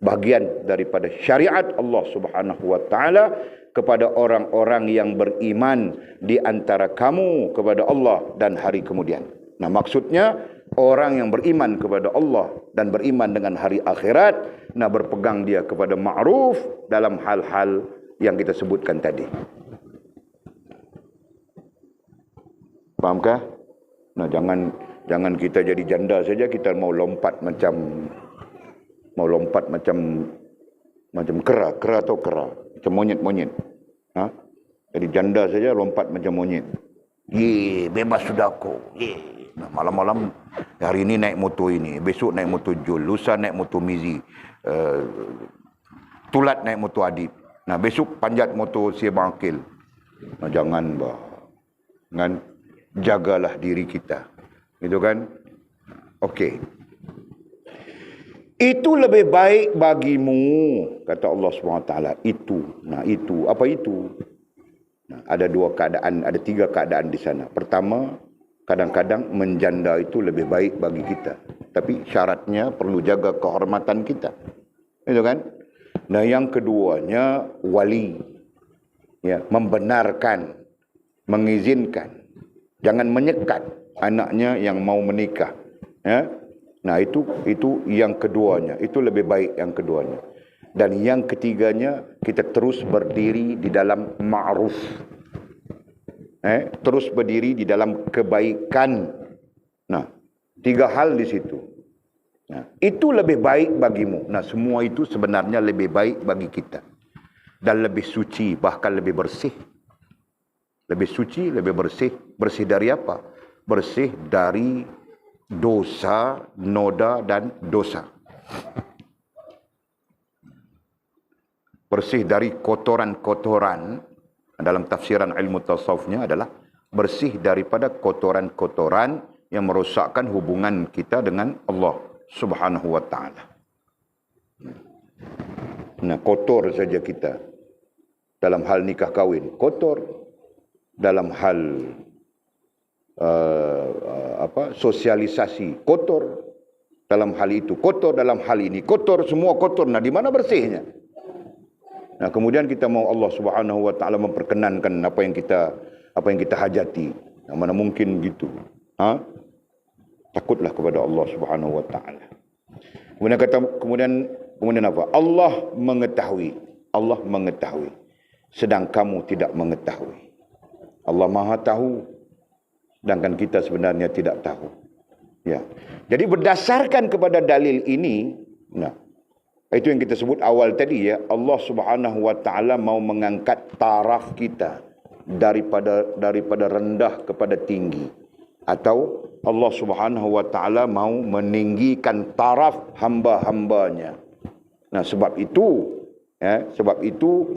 [SPEAKER 1] bahagian daripada syariat Allah SWT kepada orang-orang yang beriman di antara kamu kepada Allah dan hari kemudian. Nah, maksudnya orang yang beriman kepada Allah dan beriman dengan hari akhirat, nah berpegang dia kepada ma'ruf dalam hal-hal yang kita sebutkan tadi. Fahamkah? Nah, jangan kita jadi janda saja kita mau lompat macam kera atau kera, macam monyet. Jadi janda saja lompat macam monyet. Bebas sudah aku. Nah, malam-malam hari ini naik motor ini, besok naik motor Jul, lusa naik motor Mizi, tulat naik motor Adib. Nah, besok panjat motor si Abang Akil. Nah, jangan bah. Kan? Jagalah diri kita. Itu kan? Okey. Itu lebih baik bagimu, kata Allah SWT. Itu. Nah, itu. Apa itu? Nah, ada tiga keadaan di sana. Pertama, kadang-kadang menjanda itu lebih baik bagi kita. Tapi syaratnya perlu jaga kehormatan kita. Itu kan? Nah, yang keduanya, wali. Ya, membenarkan, mengizinkan. Jangan menyekat anaknya yang mau menikah. Ya? Nah, itu yang keduanya. Itu lebih baik yang keduanya. Dan yang ketiganya, kita terus berdiri di dalam ma'ruf. Terus berdiri di dalam kebaikan. Nah, tiga hal di situ. Nah, itu lebih baik bagimu. Nah, semua itu sebenarnya lebih baik bagi kita. Dan lebih suci, bahkan lebih bersih. Lebih suci, lebih bersih. Bersih dari apa? Bersih dari dosa, noda dan dosa. Bersih dari kotoran-kotoran. Dalam tafsiran ilmu tasawufnya adalah bersih daripada kotoran-kotoran yang merosakkan hubungan kita dengan Allah Subhanahu wa ta'ala. Nah, kotor saja kita. dalam hal nikah kahwin, kotor. Dalam hal sosialisasi, kotor. Dalam hal itu kotor, dalam hal ini kotor, semua kotor. Nah, di mana bersihnya? Nah, kemudian kita mau Allah Subhanahu wa taala memperkenankan apa yang kita hajati. Nah, mana mungkin gitu? Takutlah kepada Allah Subhanahu wa taala. Kemudian apa? Allah mengetahui. Allah mengetahui. Sedang kamu tidak mengetahui. Allah Maha tahu, sedangkan kita sebenarnya tidak tahu. Ya. Jadi berdasarkan kepada dalil ini, nah, itu yang kita sebut awal tadi ya, Allah Subhanahu wa taala mau mengangkat taraf kita daripada rendah kepada tinggi, atau Allah Subhanahu wa taala mau meninggikan taraf hamba-hambanya. Nah, sebab itu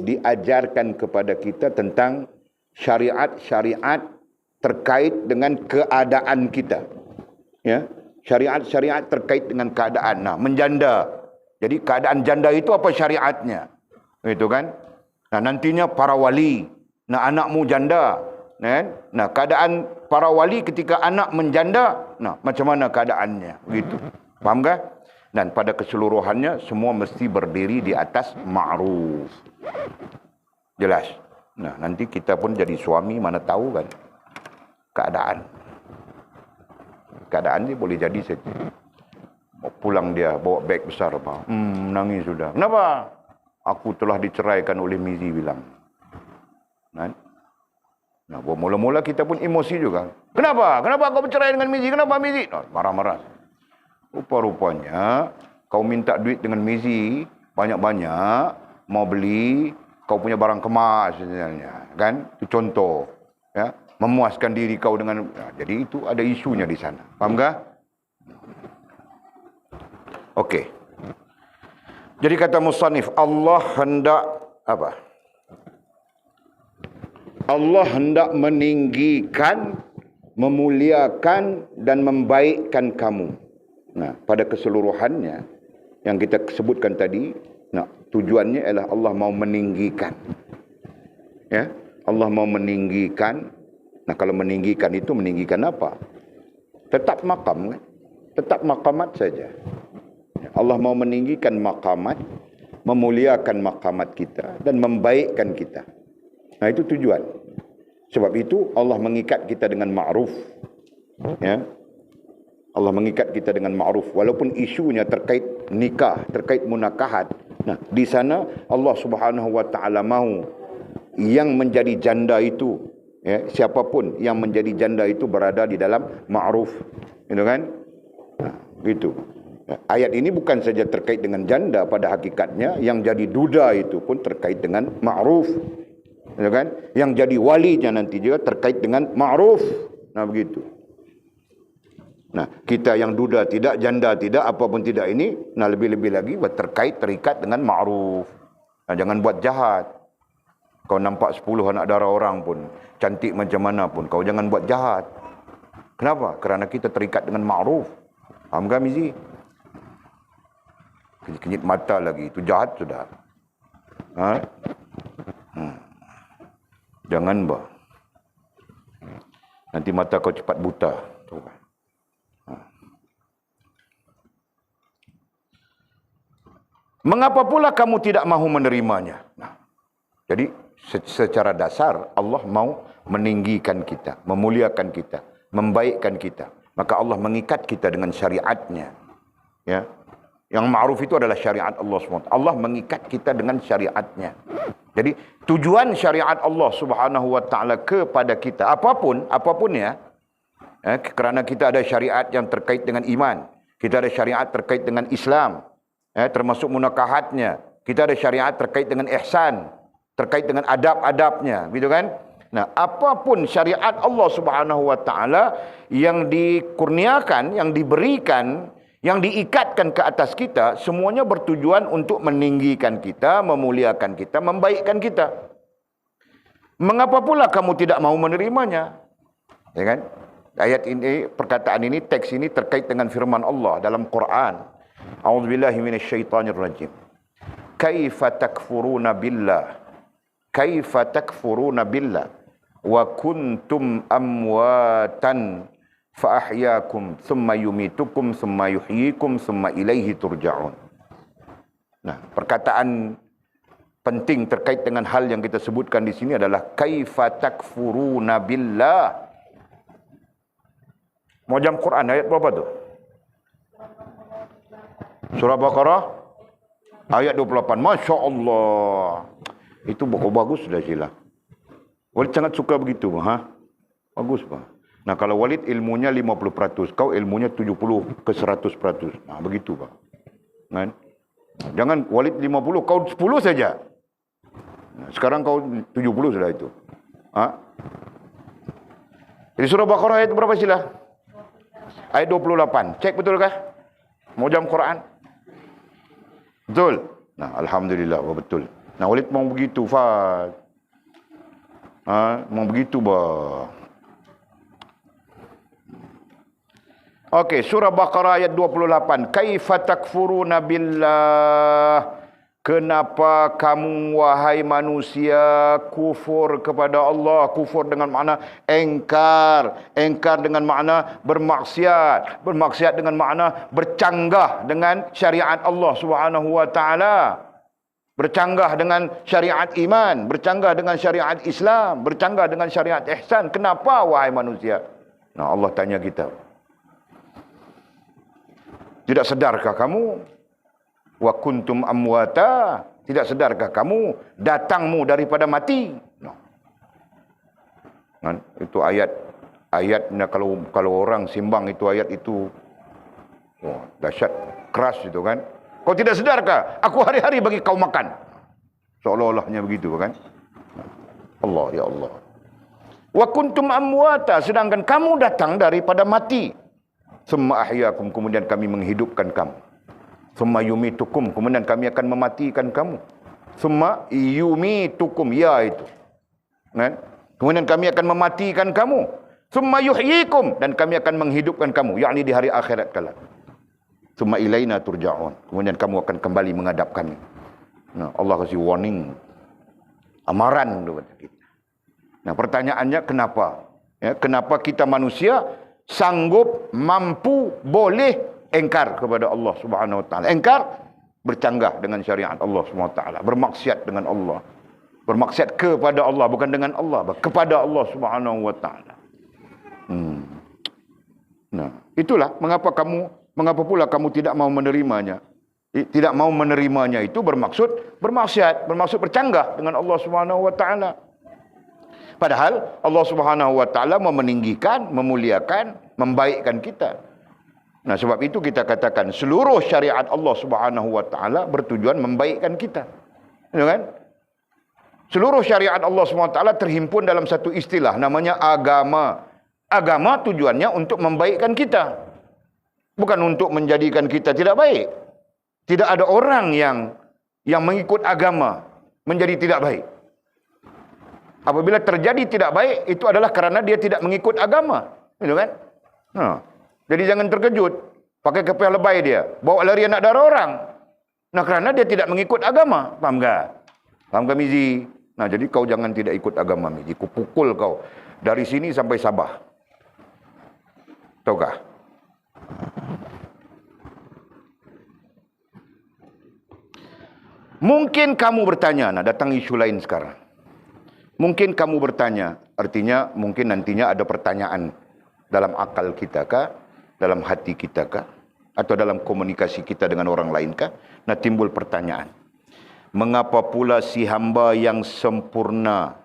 [SPEAKER 1] diajarkan kepada kita tentang syariat-syariat terkait dengan keadaan kita. Ya, syariat-syariat terkait dengan keadaan. Nah, menjanda. Jadi keadaan janda itu apa syariatnya? Gitu kan? Nah, nantinya para wali. Nah, anakmu janda. Nah, keadaan para wali ketika anak menjanda, nah, macam mana keadaannya? Begitu. Faham kan? Dan pada keseluruhannya semua mesti berdiri di atas ma'ruf. Jelas. Nah, nanti kita pun jadi suami, mana tahu kan keadaan ni boleh jadi saja. Pulang dia bawa beg besar apa? Nangis sudah. Kenapa? Aku telah diceraikan oleh Mizi bilang. Nah, mula-mula kita pun emosi juga. Kenapa? Kenapa kau bercerai dengan Mizi? Kenapa Mizi? Marah-marah. Rupa-rupanya kau minta duit dengan Mizi banyak-banyak, mau beli kau punya barang kemas sebenarnya, kan? Itu contoh, ya, memuaskan diri kau dengan. Jadi itu ada isunya di sana, paham tak? Okey. Jadi kata musannif, Allah hendak apa? Allah hendak meninggikan, memuliakan dan membaikkan kamu. Nah, pada keseluruhannya yang kita sebutkan tadi, nah, tujuannya adalah Allah mau meninggikan. Ya, Allah mau meninggikan. Nah, kalau meninggikan itu meninggikan apa? Tetap maqam kan? Tetap maqamat saja. Allah mau meninggikan maqamat, memuliakan maqamat kita dan membaikkan kita. Nah, itu tujuan. Sebab itu Allah mengikat kita dengan ma'ruf. Ya. Allah mengikat kita dengan ma'ruf walaupun isunya terkait nikah, terkait munakahat. Nah, di sana Allah Subhanahu wa taala mau yang menjadi janda itu, ya, siapapun yang menjadi janda itu berada di dalam ma'ruf. Gitu kan? Nah, gitu. Ayat ini bukan saja terkait dengan janda, pada hakikatnya yang jadi duda itu pun terkait dengan ma'ruf. Gitu kan? Yang jadi walinya nanti juga terkait dengan ma'ruf. Nah, begitu. Nah, kita yang duda tidak, janda tidak, apapun tidak ini, nah lebih-lebih lagi terikat dengan ma'ruf. Nah, jangan buat jahat. Kau nampak 10 anak dara orang pun, cantik macam mana pun, kau jangan buat jahat. Kenapa? Kerana kita terikat dengan ma'ruf. Faham tak, Mizi? Kenyit mata lagi, itu jahat sudah. Jangan, bah. Nanti mata kau cepat buta. Tuh. Mengapa pula kamu tidak mahu menerimanya? Nah, jadi secara dasar Allah mau meninggikan kita, memuliakan kita, membaikkan kita. Maka Allah mengikat kita dengan syariatnya. Ya. Yang ma'ruf itu adalah syariat Allah SWT. Allah mengikat kita dengan syariatnya. Jadi tujuan syariat Allah Subhanahu wa taala kepada kita apapun ya, kerana kita ada syariat yang terkait dengan iman, kita ada syariat terkait dengan Islam, termasuk munakahatnya, kita ada syariat terkait dengan ihsan, terkait dengan adab-adabnya, gitu kan? Nah, apapun syariat Allah Subhanahu wa taala yang dikurniakan, yang diberikan, yang diikatkan ke atas kita, semuanya bertujuan untuk meninggikan kita, memuliakan kita, membaikkan kita. Mengapa pula kamu tidak mau menerimanya? Ya kan? Ayat ini, perkataan ini, teks ini terkait dengan firman Allah dalam Quran. A'udzubillahi minasyaitonirrajim. Kaifa takfuruna billah kaifa takfuruna billah wa kuntum amwatan fa ahyaakum thumma yumitukum thumma yuhyikum thumma ilaihi turja'un. Nah, perkataan penting terkait dengan hal yang kita sebutkan di sini adalah kaifa takfuruna billah. Mu'jam Quran ayat berapa tu? Surah Baqarah ayat 28. Masya Allah. Itu bagus sudah sila. Walid sangat suka begitu. Bagus pak. Nah kalau Walid ilmunya 50%, kau ilmunya 70 ke 100%. Nah begitu pak. Kan? Jangan Walid 50, kau 10 saja. Nah, sekarang kau 70 sudah itu. Jadi surah Baqarah ayat berapa sila? Ayat 28. Cek betulkah? Mu'jam Quran. Betul. Nah, alhamdulillah betul. Nah, Walid mau begitu, Fad. Mau begitu, bah. Okey, surah Baqarah ayat 28. Kaifa takfuruna billah? Kenapa kamu wahai manusia kufur kepada Allah? Kufur dengan makna engkar. Engkar dengan makna bermaksiat. Bermaksiat dengan makna bercanggah dengan syariat Allah Subhanahu wa taala. Bercanggah dengan syariat iman, bercanggah dengan syariat Islam, bercanggah dengan syariat ihsan. Kenapa wahai manusia? Nah, Allah tanya kita. Tidak sedarkah kamu? Wa kuntum amwata. Tidak sedarkah kamu datangmu daripada mati? No. Kan? Itu ayatnya kalau orang simbang itu ayat itu dahsyat, keras itu kan. Kau tidak sedarkah? Aku hari-hari bagi kau makan. Seolah-olahnya begitu kan. Allah, ya Allah. Wa kuntum amwata, sedangkan kamu datang daripada mati. Summa ahyakum, kemudian kami menghidupkan kamu. Summa yumitukum, kemudian kami akan mematikan kamu. Summa yumitukum, ya itu. Kan? Kemudian kami akan mematikan kamu. Summa yuhyikum, dan kami akan menghidupkan kamu, yakni di hari akhirat kelak. Summa ilaina turja'un, kemudian kamu akan kembali menghadap kami. Nah, Allah kasih warning, amaran kepada kita. Nah, pertanyaannya kenapa? Ya, kenapa kita manusia sanggup, mampu, boleh engkar kepada Allah Subhanahu wa taala? Engkar, bercanggah dengan syariat Allah Subhanahu wa taala, bermaksiat dengan Allah. Bermaksiat kepada Allah, bukan dengan Allah, kepada Allah Subhanahu wa taala. Nah, itulah mengapa pula kamu tidak mau menerimanya? Tidak mau menerimanya itu bermaksud bermaksiat, bermaksud bercanggah dengan Allah Subhanahu wa taala. Padahal Allah Subhanahu wa taala mau meninggikan, memuliakan, membaikkan kita. Nah, sebab itu kita katakan seluruh syariat Allah Subhanahu wa taala bertujuan membaikkan kita. Ya kan? Seluruh syariat Allah Subhanahu wa taala terhimpun dalam satu istilah namanya agama. Agama tujuannya untuk membaikkan kita. Bukan untuk menjadikan kita tidak baik. Tidak ada orang yang mengikut agama menjadi tidak baik. Apabila terjadi tidak baik, itu adalah kerana dia tidak mengikut agama. Gitu kan? Jadi jangan terkejut. Pakai kepala lebay dia. Bawa lari anak darah orang. Nah, kerana dia tidak mengikut agama. Faham tak? Faham tak, Mizi? Nah, jadi kau jangan tidak ikut agama, Mizi. Ku pukul kau. Dari sini sampai Sabah. Tahukah? Mungkin kamu bertanya, nah datang isu lain sekarang. Mungkin kamu bertanya, artinya mungkin nantinya ada pertanyaan dalam akal kita kah? Dalam hati kita kah? Atau dalam komunikasi kita dengan orang lain kah? Nah, timbul pertanyaan. Mengapa pula si hamba yang sempurna?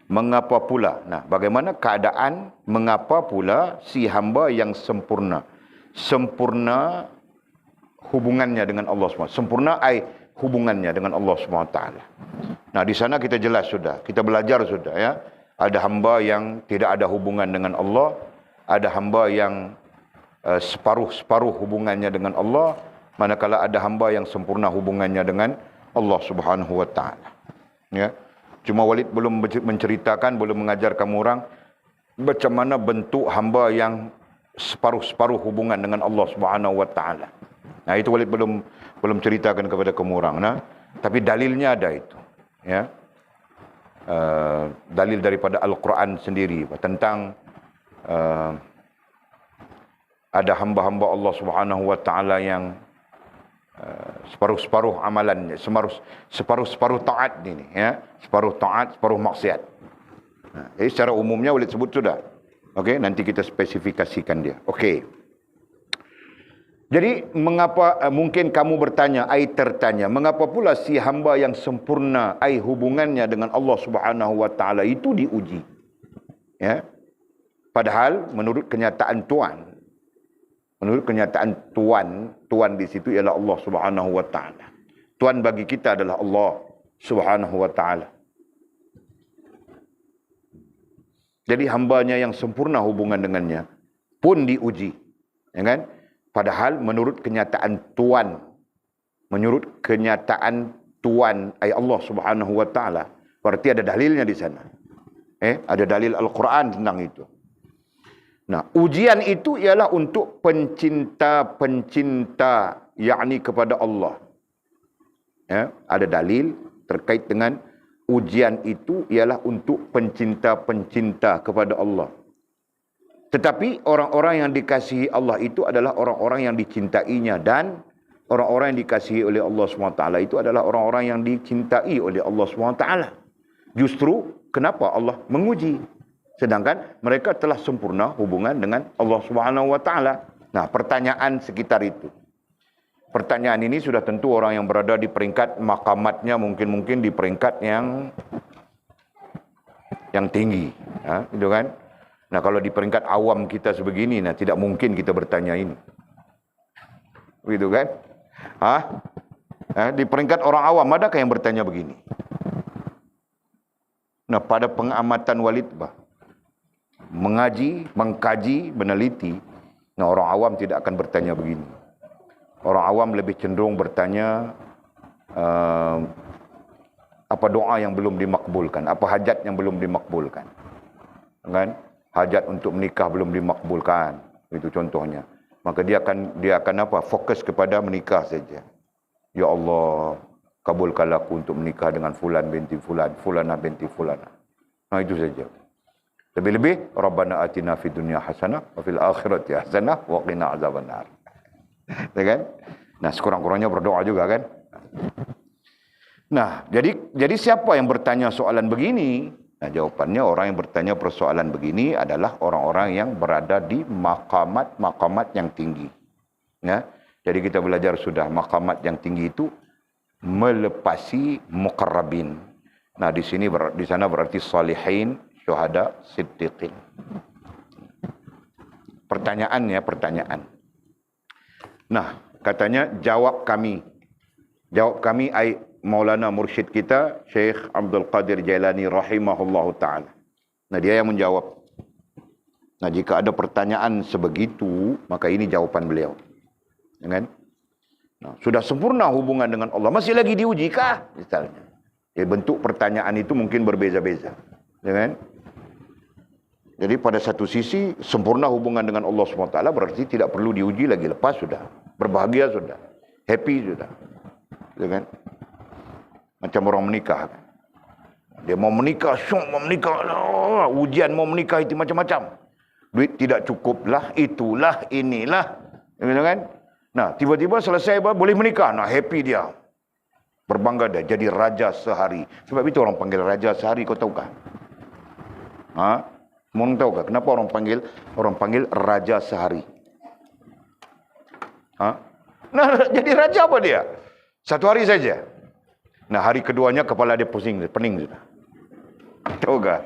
[SPEAKER 1] Mengapa pula? Nah, bagaimana keadaan mengapa pula si hamba yang sempurna? Sempurna hubungannya dengan Allah SWT. Sempurna hubungannya dengan Allah SWT. Nah, di sana kita jelas sudah. Kita belajar sudah ya. Ada hamba yang tidak ada hubungan dengan Allah. Ada hamba yang separuh-separuh hubungannya dengan Allah. Manakala ada hamba yang sempurna hubungannya dengan Allah Subhanahu wa taala. Ya. Cuma Walid belum menceritakan, belum mengajar kamu orang macam mana bentuk hamba yang separuh-separuh hubungan dengan Allah Subhanahu wa taala. Nah, itu Walid belum ceritakan kepada kamu orang, nah. Tapi dalilnya ada itu, ya. dalil daripada Al-Quran sendiri tentang ada hamba-hamba Allah Subhanahu wa taala yang separuh-separuh amalan, separuh-separuh taat ini, ya, separuh taat, separuh maksiat. Jadi secara umumnya boleh sebut sudah. Okey, nanti kita spesifikasikan dia. Okey. Jadi mengapa mungkin kamu bertanya, tertanya, mengapa pula si hamba yang sempurna hubungannya dengan Allah Subhanahu wa taala itu diuji? Ya. Padahal menurut kenyataan Tuhan, Tuhan di situ ialah Allah Subhanahu wa taala. Tuhan bagi kita adalah Allah Subhanahu wa taala. Jadi hambanya yang sempurna hubungan dengannya pun diuji, ya kan? Padahal menurut kenyataan Tuhan, Allah Subhanahu wa taala, berarti ada dalilnya di sana. Ada dalil Al-Quran tentang itu. Nah, ujian itu ialah untuk pencinta-pencinta, yakni kepada Allah. Ya, ada dalil terkait dengan ujian itu ialah untuk pencinta-pencinta kepada Allah. Tetapi orang-orang yang dikasihi Allah itu adalah orang-orang yang dicintainya, dan orang-orang yang dikasihi oleh Allah SWT itu adalah orang-orang yang dicintai oleh Allah SWT. Justru kenapa Allah menguji? Sedangkan mereka telah sempurna hubungan dengan Allah SWT. Nah, pertanyaan sekitar itu. Pertanyaan ini sudah tentu orang yang berada di peringkat makamatnya mungkin di peringkat yang tinggi, gitu kan? Nah, kalau di peringkat awam kita sebegini, nah tidak mungkin kita bertanya ini, gitu kan? Di peringkat orang awam adakah yang bertanya begini? Nah, pada pengamatan Walid mengaji, mengkaji, meneliti, nah orang awam tidak akan bertanya begini. Orang awam lebih cenderung bertanya apa doa yang belum dimakbulkan, apa hajat yang belum dimakbulkan, kan? Hajat untuk menikah belum dimakbulkan, itu contohnya. Maka dia akan apa? Fokus kepada menikah saja. Ya Allah, kabulkanlah aku untuk menikah dengan fulan binti fulan, fulanah binti fulanah. Nah, itu saja. Lebih-lebih Rabbana atina fid dunya hasanah wa fil akhirati hasanah wa qina azabannar. Ya kan? Nah, sekurang-kurangnya berdoa juga kan? Nah, jadi siapa yang bertanya soalan begini? Nah, jawapannya orang yang bertanya persoalan begini adalah orang-orang yang berada di maqamat yang tinggi. Ya. Jadi kita belajar sudah maqamat yang tinggi itu melepasi muqarrabin. Nah, di sana berarti salihin, syuhada, siddiqin. Pertanyaan. Nah, katanya jawab kami Maulana Mursyid kita, Syekh Abdul Qadir Jailani rahimahullahu ta'ala. Nah, dia yang menjawab. Nah, jika ada pertanyaan sebegitu, maka ini jawaban beliau. Ya kan? Nah, sudah sempurna hubungan dengan Allah, masih lagi diuji kah? Misalnya. Ya, bentuk pertanyaan itu mungkin berbeza-beza. Ya kan? Jadi pada satu sisi, sempurna hubungan dengan Allah SWT berarti tidak perlu diuji lagi. Lepas sudah. Berbahagia sudah. Happy sudah. Ya kan? Macam orang menikah. Dia mau menikah, ujian mau menikah itu macam-macam. Duit tidak cukup lah, itulah, inilah. Gitu kan? Nah, tiba-tiba selesai boleh menikah. Nah, happy dia. Berbangga dia, jadi raja sehari. Sebab itu orang panggil raja sehari, kau tahukah? Mau tahukah kenapa orang panggil raja sehari? Nah, jadi raja apa dia? Satu hari saja. Nah, hari keduanya kepala dia pening sudah. Tahu tak?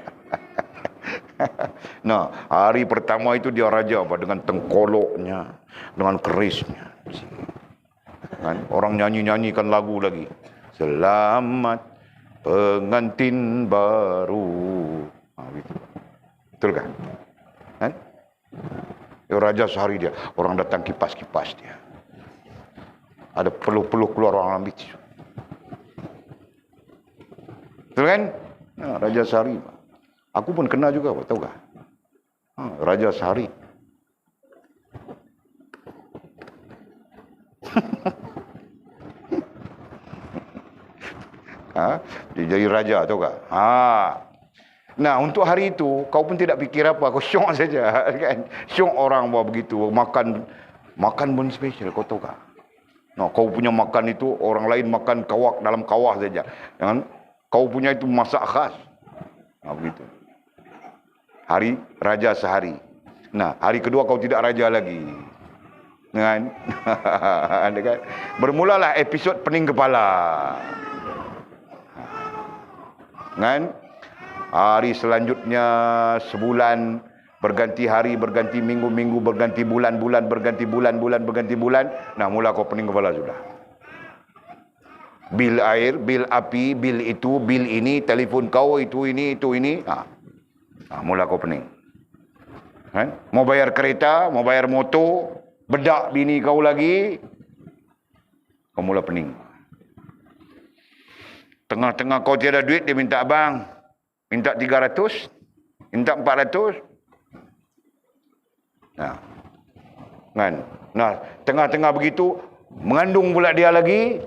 [SPEAKER 1] Nah, hari pertama itu dia raja apa? Dengan tengkoloknya, dengan kerisnya. Kan? Orang nyanyikan lagu lagi. Selamat pengantin baru. Gitu. Betul kan? Kan? Raja sehari dia. Orang datang kipas-kipas dia. Ada peluh-peluh keluar orang ambil. Betul kan? Nah, Raja Sehari. Aku pun kena juga, tahu tak? Raja Sehari. Dia jadi raja, tahu tak? Nah, untuk hari itu kau pun tidak fikir apa, kau syok saja kan. Syok orang buat begitu, makan pun spesial, kau tahu tak? Nah, kau punya makan itu orang lain makan kawak dalam kawah saja. Jangan kau punya itu masak khas. Nah, begitu. Hari raja sehari. Nah, hari kedua kau tidak raja lagi. Kan? Bermulalah episod pening kepala. Kan? Hari selanjutnya sebulan berganti hari, berganti minggu, berganti bulan, berganti bulan, berganti bulan. Nah, mula kau pening kepala sudah. Bil air, bil api, bil itu, bil ini, telefon kau itu ini. Mula kau pening. Kan? Mau bayar kereta, mau bayar motor, bedak bini kau lagi, kau mula pening. Tengah-tengah kau tiada duit, dia minta abang. Minta 300, minta 400. Nah, kan? Nah, tengah-tengah begitu, mengandung pula dia lagi.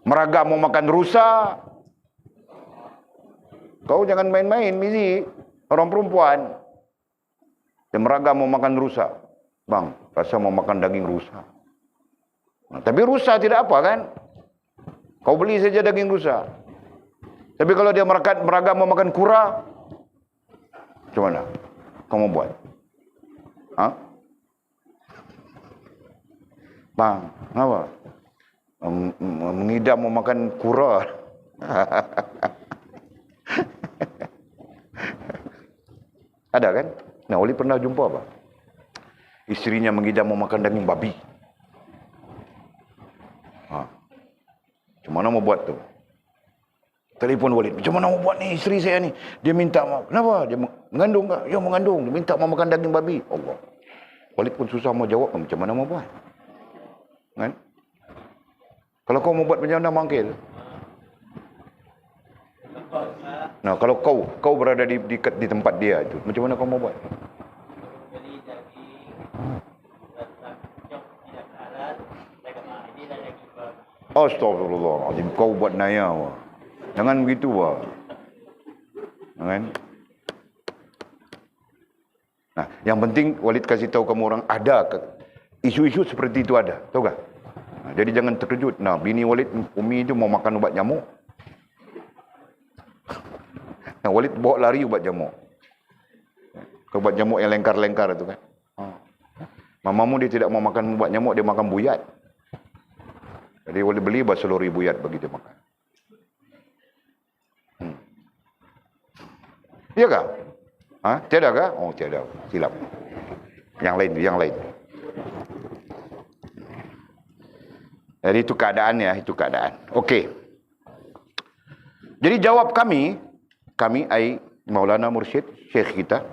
[SPEAKER 1] Meragam mau makan rusa. Kau jangan main-main, Mizi. Orang perempuan. Dia meragam mau makan rusa. Bang, rasa mau makan daging rusa. Nah, tapi rusa tidak apa kan? Kau beli saja daging rusa. Tapi kalau dia meragam mau makan kura, macam mana? Kau mau buat? Bang, apa? Mengidam mau makan kura. Ada kan? Nah, Oli pernah jumpa apa? Isterinya mengidam mau makan daging babi. Macam mana mau buat tu? Telefon Walid, macam mana mau buat ni isteri saya ni? Dia minta, kenapa? Dia mengandung tak? Ya mengandung, dia minta mau makan daging babi. Allah. Walid pun susah mau jawab, macam mana mau buat? Kan? Kalau kau mau buat macam mana manggil? Nah, kalau kau berada di tempat dia itu, macam mana kau mau buat? Astagfirullahaladzim, kau buat naya. Jangan begitu, wah. Kan? Nah, yang penting Walid kasih tahu kamu orang ada isu-isu seperti itu ada, tahu tak? Nah, jadi jangan terkejut. Nah, bini Walid, Umi itu mau makan ubat nyamuk. Nah, Walid bawa lari ubat nyamuk. Ubat nyamuk yang lengkar-lengkar itu kan. Mamamu dia tidak mau makan ubat nyamuk, dia makan buyat. Jadi Walid beli baselori buyat bagi dia makan. Iya kah? Tiada kah? Oh, tiada. Silap. Yang lain. Jadi itu keadaan ya, itu keadaan. Okey. Jadi jawab kami Maulana Mursyid, Syekh kita,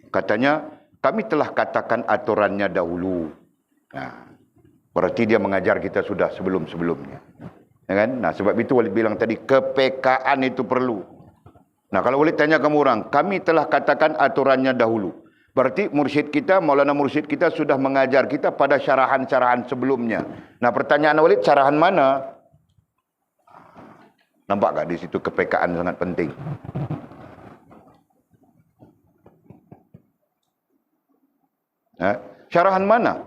[SPEAKER 1] katanya, kami telah katakan aturannya dahulu. Nah, berarti dia mengajar kita sudah sebelum-sebelumnya. Ya kan? Nah, sebab itu Walid bilang tadi, kepekaan itu perlu. Nah, kalau Walid tanya kamu orang, kami telah katakan aturannya dahulu. Berarti mursyid kita, Maulana Mursyid kita sudah mengajar kita pada syarahan-syarahan sebelumnya. Nah, pertanyaan Walid, syarahan mana? Nampak tak di situ kepekaan sangat penting? Syarahan mana?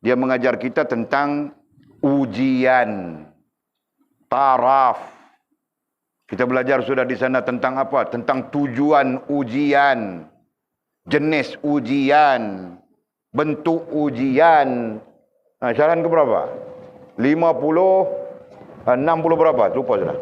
[SPEAKER 1] Dia mengajar kita tentang ujian, taraf. Kita belajar sudah di sana tentang apa? Tentang tujuan ujian, jenis ujian, bentuk ujian. Nah, syarahan ke berapa? 50, 60 berapa? Lupa sudah.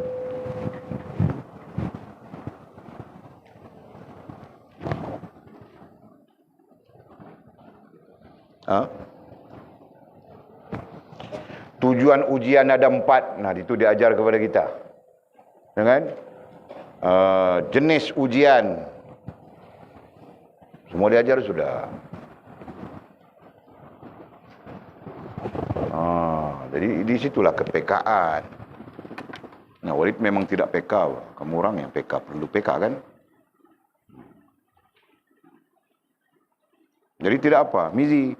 [SPEAKER 1] Tujuan ujian ada 4. Nah, itu diajar kepada kita. Dengan jenis ujian semua diajar sudah. Jadi di situlah kepekaan. Nah, Walid memang tidak PK. Kamu orang yang PK, perlu PK kan? Jadi tidak apa, Mizi,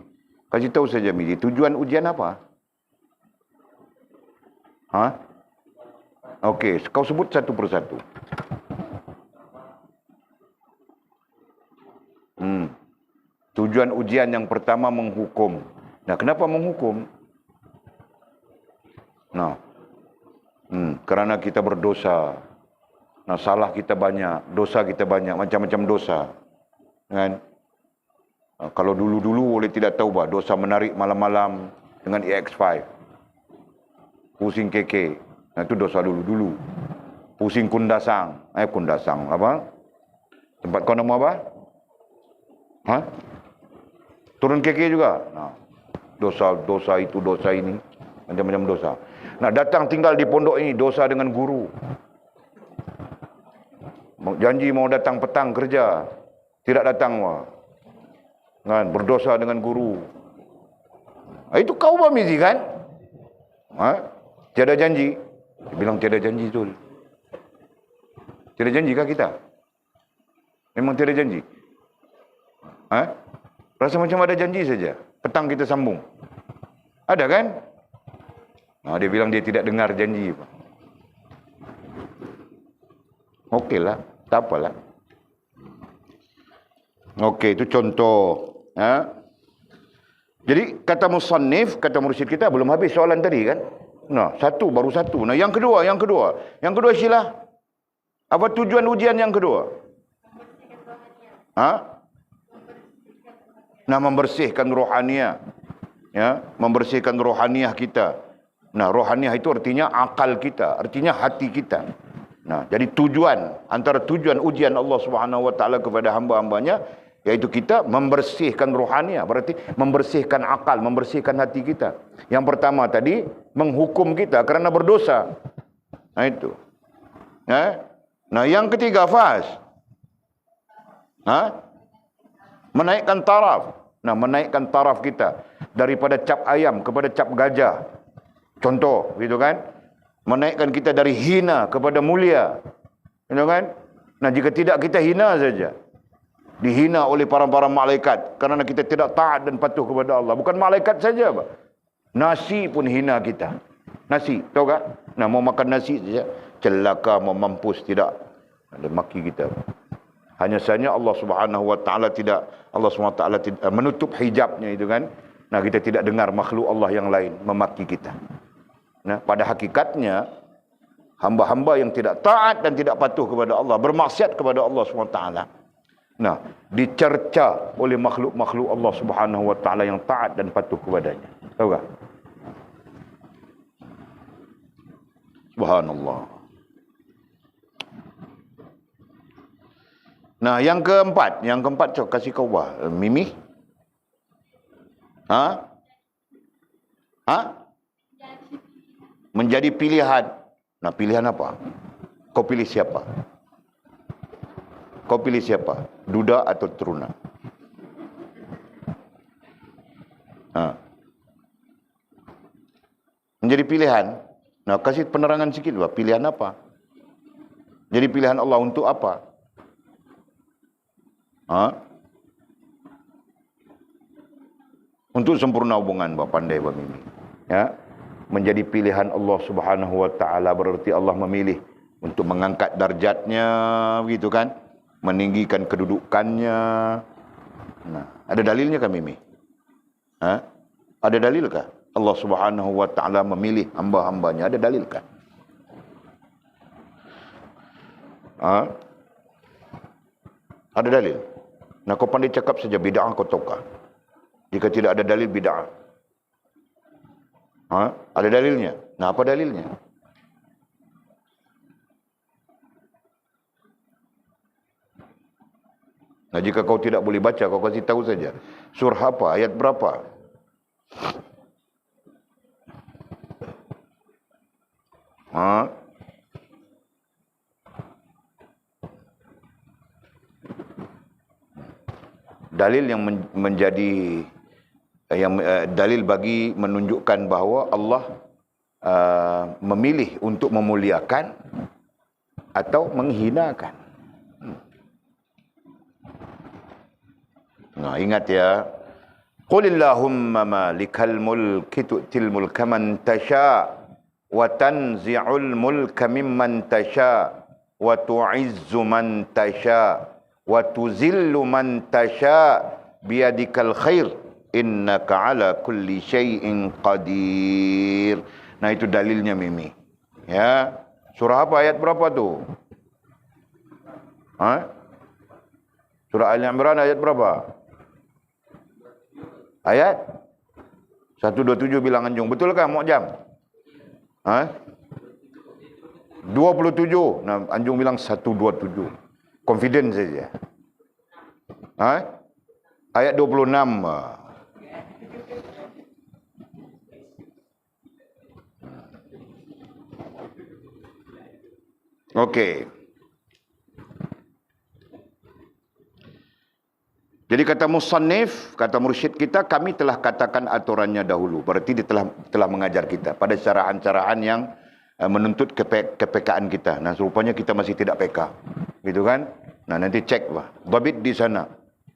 [SPEAKER 1] kasih tahu saja Mizi, tujuan ujian apa? Okey, kau sebut satu persatu. Tujuan ujian yang pertama menghukum. Nah, kenapa menghukum? Nah, kerana kita berdosa. Nah, salah kita banyak, dosa kita banyak, macam-macam dosa. Kan? Nah, kalau dulu-dulu boleh tidak tahu bah, dosa menarik malam-malam dengan EX5. Pusing keke. Nah, itu dosa dulu-dulu. Pusing kundasang. Kundasang apa? Tempat kau nama apa? Hah? Turun keke juga. Nah, dosa itu, dosa ini, macam-macam dosa. Nah, datang tinggal di pondok ini, dosa dengan guru. Janji mau datang petang kerja, tidak datang. Kan? Berdosa dengan guru. Itu kau Mizi kan? Tiada janji. Dia bilang tiada janji tu. Tiada janji kah kita? Memang tiada janji. Rasa macam ada janji saja. Petang kita sambung. Ada kan? Dia bilang dia tidak dengar janji. Okeylah, tak apalah. Okey, itu contoh. Jadi kata musannif, kata mursyid kita belum habis soalan tadi kan? Nah, baru satu. Nah, yang kedua. Yang kedua sila. Apa tujuan ujian yang kedua? Nah, membersihkan rohaniah. Ya, membersihkan rohaniah kita. Nah, rohaniah itu artinya akal kita, artinya hati kita. Nah, jadi antara tujuan ujian Allah Subhanahu wa taala kepada hamba-hambanya yaitu kita membersihkan rohaniah, berarti membersihkan akal, membersihkan hati kita. Yang pertama tadi menghukum kita kerana berdosa. Nah, itu. Nah, yang ketiga menaikkan taraf. Nah, menaikkan taraf kita daripada cap ayam kepada cap gajah. Contoh, gitu kan? Menaikkan kita dari hina kepada mulia. Gitu kan? Nah, jika tidak kita hina saja. Dihina oleh para malaikat kerana kita tidak taat dan patuh kepada Allah. Bukan malaikat saja, Pak. Nasi pun hina kita. Nasi, tahu tak? Nah, mau makan nasi saja, celaka, mau mampus, tidak. Ada maki kita. Hanya saja Allah Subhanahu wa taala Allah Subhanahu wa taala menutup hijabnya itu kan. Nah, kita tidak dengar makhluk Allah yang lain memaki kita. Nah, pada hakikatnya hamba-hamba yang tidak taat dan tidak patuh kepada Allah, bermaksiat kepada Allah Subhanahu wa taala. Nah, dicerca oleh makhluk-makhluk Allah Subhanahu wa taala yang taat dan patuh kepadanya. Tahu tak? Subhanallah. Nah, yang keempat kasih kau Mimi. Menjadi pilihan. Nah, pilihan apa? Kau pilih siapa? Duda atau teruna? Menjadi pilihan. Nah, kasih penerangan sikit pilihan apa? Jadi pilihan Allah untuk apa? Untuk sempurna hubungan, pandai Mimi. Ya. Menjadi pilihan Allah Subhanahu wa taala berarti Allah memilih untuk mengangkat darjatnya, begitu kan? Meninggikan kedudukannya. Nah, ada dalilnya kan Mimi? Ada dalilkah Allah Subhanahu wa taala memilih hamba-hambanya? Ada dalilkah? Ada dalil? Nah, kau pandai cakap saja bid'ah kau taukah? Jika tidak ada dalil bid'ah. Ada dalilnya? Nah, apa dalilnya? Nah, jika kau tidak boleh baca, kau kasih tahu saja. Surah apa? Ayat berapa? Dalil yang menjadi dalil bagi menunjukkan bahawa Allah memilih untuk memuliakan atau menghinakan. Nah, ingat ya. Qulillahumma malikal mulki tu'til mulka man tasha' wa tanzi'ul mulka mimman tasha wa tu'izzu man tasha wa tuzillu man tasha biyadikal khair innaka ala kulli syai'in qadir. Nah, itu dalilnya Mimi. Ya. Surah apa, ayat berapa tu? Surah Al-Imran ayat berapa? Ayat 127 bilang anjung. Betulkah Mu'jam? 27. Nah, anjung bilang 127. Confident saja. Ayat 26. Okey. Jadi kata musannif, kata mursyid kita, kami telah katakan aturannya dahulu. Berarti dia telah mengajar kita pada carahan-carahan yang menuntut kepekaan kita. Nah, serupanya kita masih tidak peka. Gitu kan? Nah, nanti cek lah. Dhabit di sana.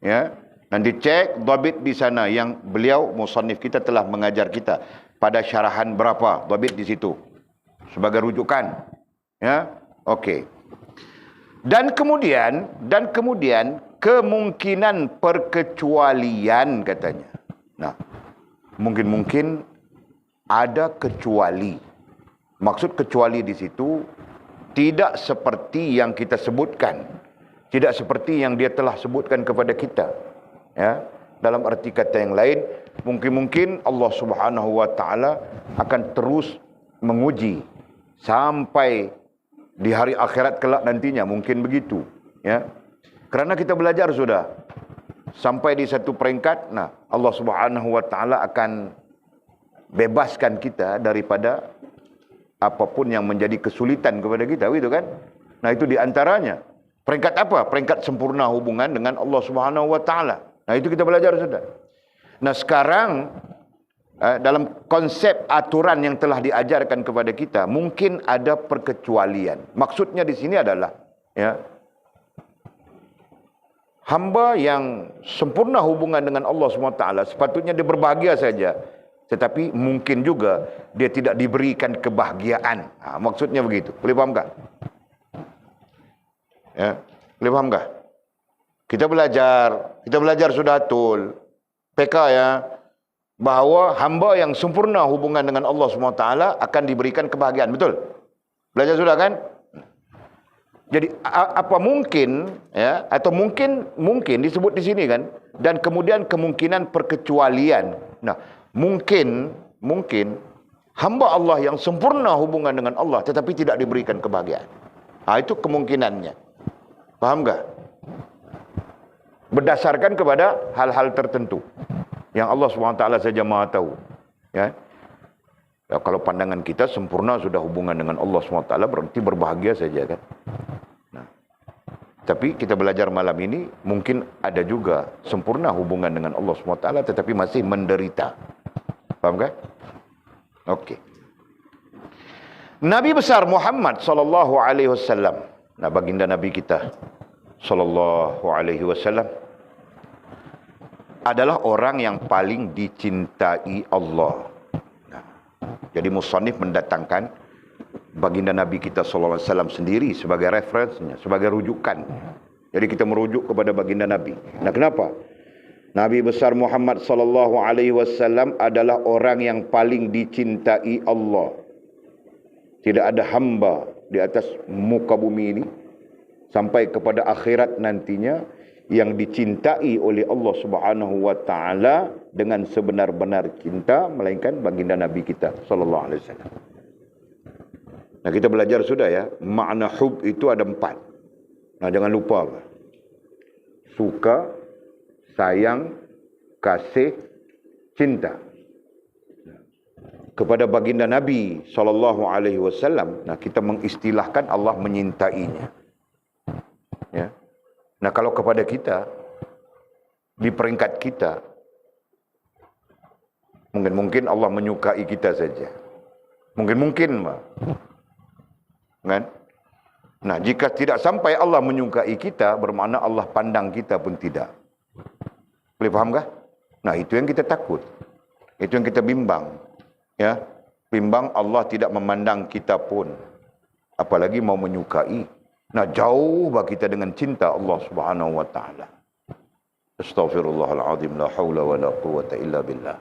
[SPEAKER 1] Ya. Nanti cek dhabit di sana yang beliau musannif kita telah mengajar kita pada syarahan berapa dhabit di situ. Sebagai rujukan. Ya. Okey. Dan kemudian kemungkinan perkecualian katanya. Nah, mungkin ada kecuali. Maksud kecuali di situ tidak seperti yang kita sebutkan. Tidak seperti yang dia telah sebutkan kepada kita. Ya, dalam arti kata yang lain, mungkin Allah Subhanahu wa taala akan terus menguji sampai di hari akhirat kelak nantinya, mungkin begitu, ya. Kerana kita belajar sudah sampai di satu peringkat, nah Allah Subhanahu wa taala akan bebaskan kita daripada apapun yang menjadi kesulitan kepada kita, gitu kan? Nah, itu di antaranya. Peringkat apa? Peringkat sempurna hubungan dengan Allah Subhanahu wa taala. Nah, itu kita belajar sudah. Nah, sekarang dalam konsep aturan yang telah diajarkan kepada kita, mungkin ada perkecualian. Maksudnya di sini adalah, ya, hamba yang sempurna hubungan dengan Allah SWT sepatutnya dia berbahagia saja, tetapi mungkin juga dia tidak diberikan kebahagiaan. Maksudnya begitu. Boleh faham tak? Ya, boleh faham tak? Kita belajar sudah betul. PK ya, bahawa hamba yang sempurna hubungan dengan Allah SWT akan diberikan kebahagiaan. Betul? Belajar sudah kan? Jadi apa mungkin, ya, atau mungkin disebut di sini kan, dan kemudian kemungkinan perkecualian. Nah, mungkin hamba Allah yang sempurna hubungan dengan Allah tetapi tidak diberikan kebahagiaan. Itu kemungkinannya. Paham tak? Berdasarkan kepada hal-hal tertentu yang Allah SWT saja maha tahu. Ya. Ya, kalau pandangan kita sempurna sudah hubungan dengan Allah SWT, berarti berbahagia saja kan. Nah, tapi kita belajar malam ini, mungkin ada juga sempurna hubungan dengan Allah SWT, tetapi masih menderita. Faham kan? Okey. Nabi besar Muhammad SAW, nah baginda Nabi kita SAW, adalah orang yang paling dicintai Allah. Nah, jadi musannif mendatangkan baginda Nabi kita SAW sendiri sebagai referensinya, sebagai rujukan. Jadi kita merujuk kepada baginda Nabi. Nah, kenapa? Nabi besar Muhammad SAW adalah orang yang paling dicintai Allah. Tidak ada hamba di atas muka bumi ini sampai kepada akhirat nantinya yang dicintai oleh Allah Subhanahu wa taala dengan sebenar-benar cinta melainkan baginda Nabi kita sallallahu alaihi wasallam. Nah, kita belajar sudah ya, makna hub itu ada 4. Nah, jangan lupa. Suka, sayang, kasih, cinta. Kepada baginda Nabi sallallahu alaihi wasallam, nah kita mengistilahkan Allah menyintainya. Ya. Nah, kalau kepada kita, di peringkat kita, mungkin Allah menyukai kita saja. Mungkin, kan? Nah, jika tidak sampai Allah menyukai kita, bermakna Allah pandang kita pun tidak. Boleh faham kah? Nah, itu yang kita takut. Itu yang kita bimbang. Ya. Bimbang Allah tidak memandang kita pun, apalagi mau menyukai. Nah, jauh bagi kita dengan cinta Allah Subhanahu wa taala. Astaghfirullahalazim, la haula wala quwwata illa billah.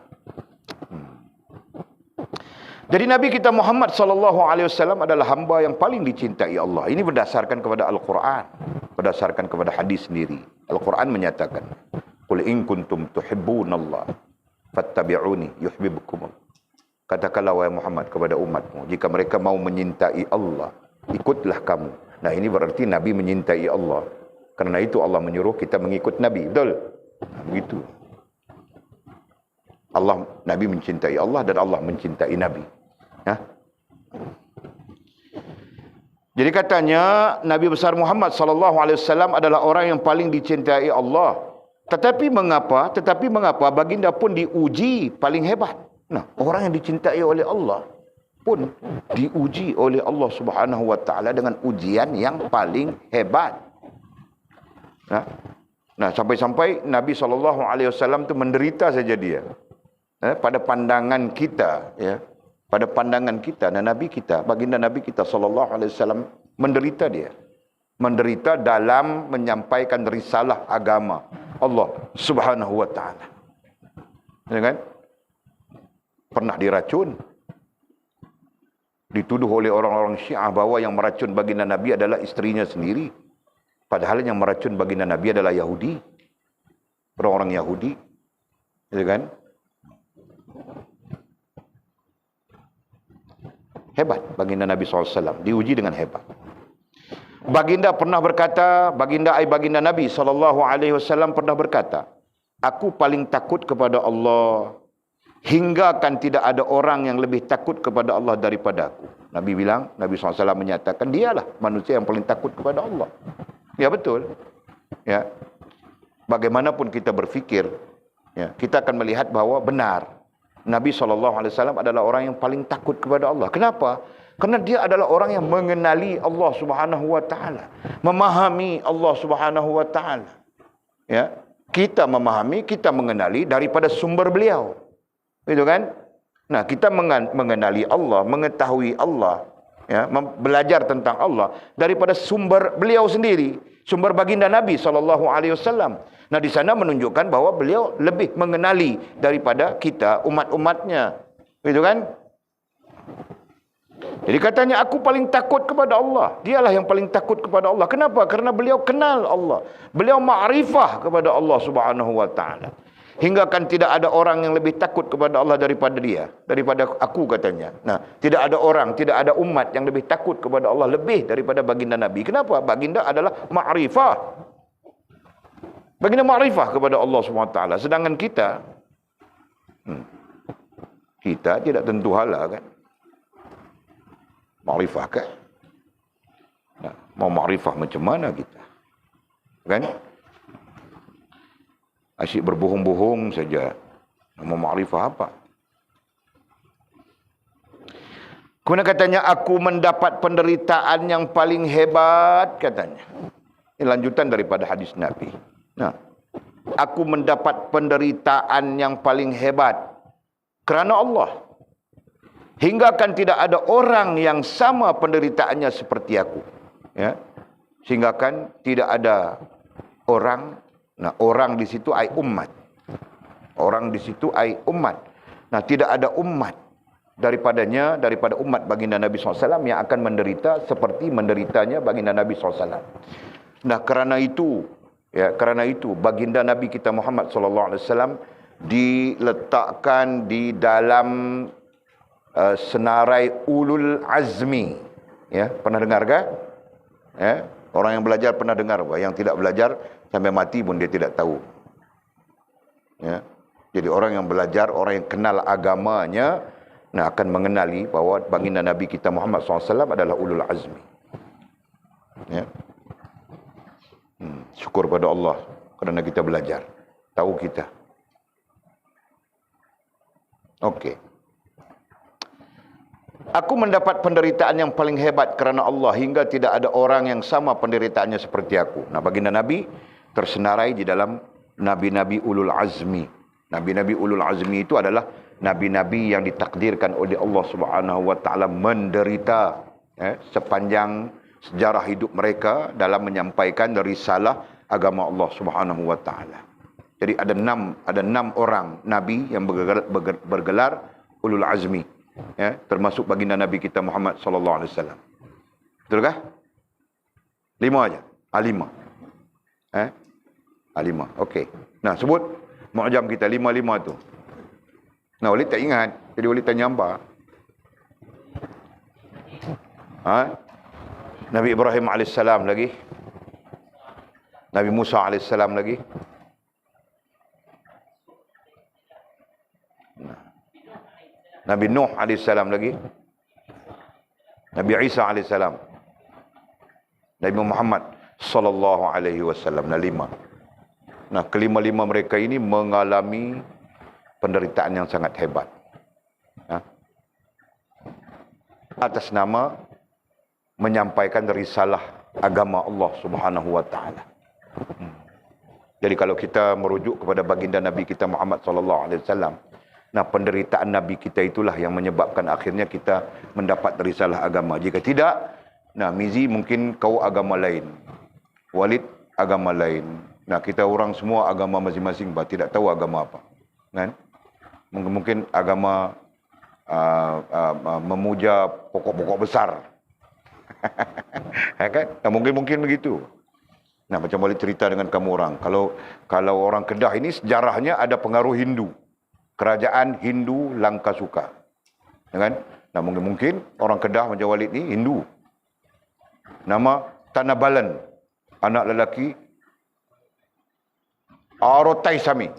[SPEAKER 1] Jadi Nabi kita Muhammad sallallahu alaihi wasallam adalah hamba yang paling dicintai Allah. Ini berdasarkan kepada Al-Quran, berdasarkan kepada hadis sendiri. Al-Quran menyatakan, "Qul in kuntum tuhibbunallah fattabi'uni yuhibbukum." Katakanlah wahai Muhammad kepada umatmu, jika mereka mau menyintai Allah, ikutlah kamu. Nah, ini berarti Nabi menyintai Allah. Karena itu Allah menyuruh kita mengikut Nabi. Betul? Nah, begitu. Nabi mencintai Allah dan Allah mencintai Nabi. Ya. Jadi katanya Nabi besar Muhammad sallallahu alaihi wasallam adalah orang yang paling dicintai Allah. Tetapi mengapa baginda pun diuji paling hebat? Nah, orang yang dicintai oleh Allah pun diuji oleh Allah Subhanahu wa taala dengan ujian yang paling hebat. Nah, sampai-sampai Nabi sallallahu alaihi wasallam itu menderita saja dia. Pada pandangan kita, ya. Pada pandangan kita, dan Nabi kita, baginda Nabi kita sallallahu alaihi wasallam menderita dia. Menderita dalam menyampaikan risalah agama Allah Subhanahu wa taala. Ya kan? Pernah diracun. Dituduh oleh orang-orang Syiah bahwa yang meracun baginda Nabi adalah istrinya sendiri. Padahal yang meracun baginda Nabi adalah Yahudi. Orang-orang Yahudi. Ya kan? Hebat baginda Nabi SAW, diuji dengan hebat. Baginda pernah berkata, baginda Nabi SAW pernah berkata, aku paling takut kepada Allah, hingga kan tidak ada orang yang lebih takut kepada Allah daripada aku. Nabi bilang, Nabi SAW menyatakan, dialah manusia yang paling takut kepada Allah. Ya, betul. Ya. Bagaimanapun kita berfikir, ya, kita akan melihat bahwa benar Nabi SAW adalah orang yang paling takut kepada Allah. Kenapa? Karena dia adalah orang yang mengenali Allah Subhanahu wa taala, memahami Allah Subhanahu wa taala. Ya, kita memahami, kita mengenali daripada sumber beliau. Gitu kan? Nah, kita mengenali Allah, mengetahui Allah, ya, belajar tentang Allah daripada sumber beliau sendiri, sumber baginda Nabi SAW. Nah, di sana menunjukkan bahwa beliau lebih mengenali daripada kita, umat-umatnya. Gitu kan? Jadi katanya, aku paling takut kepada Allah. Dialah yang paling takut kepada Allah. Kenapa? Karena beliau kenal Allah. Beliau ma'rifah kepada Allah Subhanahu wa ta'ala. Hingga kan tidak ada orang yang lebih takut kepada Allah daripada dia. Daripada aku, katanya. Nah, tidak ada orang, tidak ada umat yang lebih takut kepada Allah lebih daripada baginda Nabi. Kenapa? Baginda adalah ma'rifah. Baginda ma'rifah kepada Allah SWT. Sedangkan kita, kita tidak tentu hala kan. Ma'rifah kan? Nah, mau ma'rifah macam mana kita? Kan? Asyik berbohong-bohong saja. Mau ma'rifah apa? Kemudian katanya, aku mendapat penderitaan yang paling hebat, katanya. Ini lanjutan daripada hadis Nabi. Nah, aku mendapat penderitaan yang paling hebat kerana Allah. Hingga kan tidak ada orang yang sama penderitaannya seperti aku. Ya. Sehingga kan tidak ada orang. Nah, orang di situ ai umat. Orang di situ ai umat. Nah, tidak ada umat daripada umat baginda Nabi SAW yang akan menderita seperti menderitanya baginda Nabi SAW. Nah, kerana itu baginda Nabi kita Muhammad SAW diletakkan di dalam senarai ulul azmi. Ya, pernah dengar ke? Ya, orang yang belajar pernah dengar, yang tidak belajar sampai mati pun dia tidak tahu. Ya. Jadi orang yang belajar, orang yang kenal agamanya, nah, akan mengenali bahawa baginda Nabi kita Muhammad SAW adalah ulul azmi. Ya. Syukur pada Allah kerana kita belajar, tahu kita. Okey. Aku mendapat penderitaan yang paling hebat kerana Allah, hingga tidak ada orang yang sama penderitaannya seperti aku. Nah, baginda Nabi tersenarai di dalam nabi-nabi ulul azmi. Nabi-nabi ulul azmi itu adalah nabi-nabi yang ditakdirkan oleh Allah Subhanahu wa taala menderita sepanjang sejarah hidup mereka dalam menyampaikan risalah agama Allah Subhanahu wa taala. Jadi ada enam orang nabi yang bergelar ulul azmi, termasuk baginda Nabi kita Muhammad sallallahu alaihi wasallam. Betulkah? 5 aja. 5. 5. Okey. Nah, sebut mu'jam kita 5 tu. Nah, Walid tak ingat. Jadi Walid tanya hamba. Nabi Ibrahim AS lagi. Nabi Musa AS lagi. Nabi Nuh AS lagi. Nabi Isa AS. Nabi Muhammad sallallahu alaihi wasallam. 5. Nah, kelima-lima mereka ini mengalami penderitaan yang sangat hebat. Atas nama menyampaikan risalah agama Allah Subhanahu wa taala. Jadi kalau kita merujuk kepada baginda Nabi kita Muhammad sallallahu alaihi wasallam, nah penderitaan Nabi kita itulah yang menyebabkan akhirnya kita mendapat risalah agama. Jika tidak, nah Mizi mungkin kau agama lain, Walid agama lain. Nah kita orang semua agama masing-masing, tidak tahu agama apa. Kan? Mungkin agama memuja pokok-pokok besar. Kan? Nah, mungkin begitu. Nah, macam boleh cerita dengan kamu orang. Kalau orang Kedah ini sejarahnya ada pengaruh Hindu. Kerajaan Hindu Langkasuka. Kan? Nah, mungkin orang Kedah macam Walid ni Hindu. Nama Tanabalan. Anak lelaki Arotai Sami.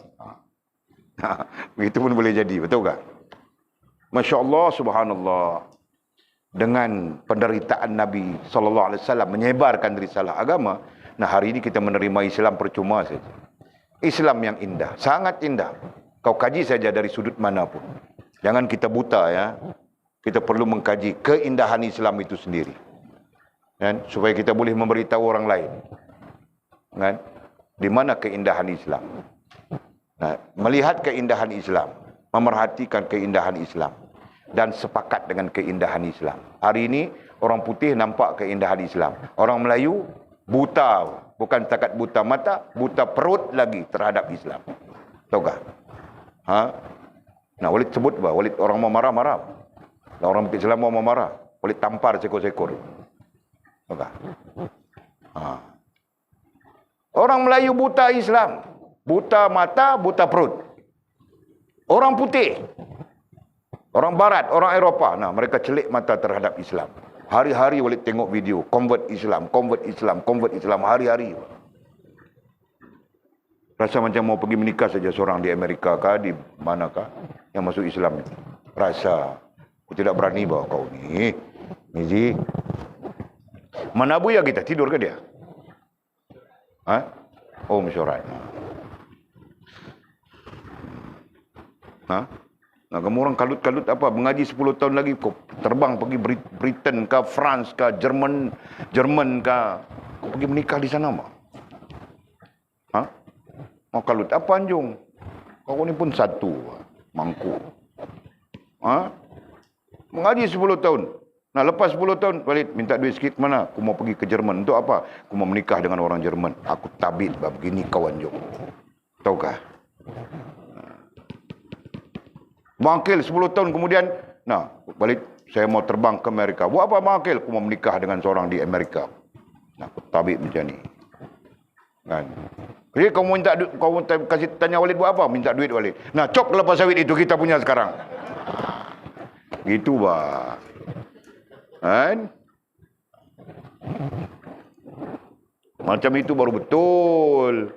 [SPEAKER 1] Begitu pun boleh jadi, betul tak? Masya Allah, subhanallah. Dengan penderitaan Nabi SAW menyebarkan risalah agama, nah hari ini kita menerima Islam percuma saja. Islam yang indah, sangat indah. Kau kaji saja dari sudut manapun. Jangan kita buta ya. Kita perlu mengkaji keindahan Islam itu sendiri. Kan? Supaya kita boleh memberitahu orang lain. Kan? Di mana keindahan Islam? Nah, melihat keindahan Islam, memerhatikan keindahan Islam, dan sepakat dengan keindahan Islam. Hari ini orang putih nampak keindahan Islam. Orang Melayu buta, bukan setakat buta mata, buta perut lagi terhadap Islam. Tahukah? Nah, Walid sebut bah, Walid orang mau marah-marah. Orang Islam mau marah, Walid tampar sekor-sekor. Tahukah? Orang Melayu buta Islam, buta mata, buta perut. Orang putih, orang barat, orang Eropah, nah mereka celik mata terhadap Islam. Hari-hari Walid tengok video convert Islam, convert Islam, convert Islam, hari-hari. Rasa macam mau pergi menikah saja seorang di Amerika kah, di manakah yang masuk Islam. Rasa aku tidak berani bawa kau ni. Mizi. Mana buaya kita tidur ke dia? Oh, mesyuarat. Nah, kamu orang kalut-kalut apa? Mengaji 10 tahun lagi kau terbang pergi Britain ke France ke Jerman ke, kau pergi menikah di sana mah? Mau kalut apa anjung? Kau ni pun satu mangkuk. Mengaji 10 tahun. Nah, lepas 10 tahun balik minta duit sikit, mana? Aku mau pergi ke Jerman. Untuk apa? Aku mau menikah dengan orang Jerman. Aku tabit begini kawan jom. Tahukah? Mangkil 10 tahun kemudian, nah, balik saya mau terbang ke Amerika. Buat apa mangkil? Aku mau menikah dengan seorang di Amerika. Nah, aku tabit macam ni. Kan? Jadi kau minta duit, kau kasih tanya Walid buat apa? Minta duit Walid. Nah, cop kelapa sawit itu kita punya sekarang. Gitu bah. Kan? Macam itu baru betul.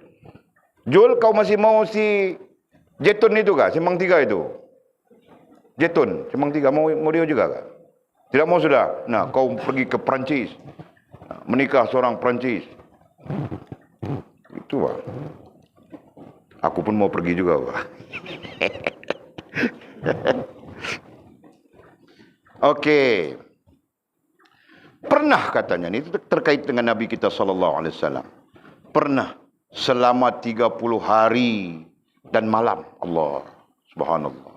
[SPEAKER 1] Jul, kau masih mau si Jetun itu kah? Simpang 3 itu. Jetun, Simpang 3 mau dia juga kah? Tidak mau sudah. Nah, kau pergi ke Perancis. Menikah seorang Perancis. Itu bah. Aku pun mau pergi juga bah. Okey. Pernah katanya, ini terkait dengan Nabi kita sallallahu alaihi wasallam. Pernah selama 30 hari dan malam. Allah subhanallah.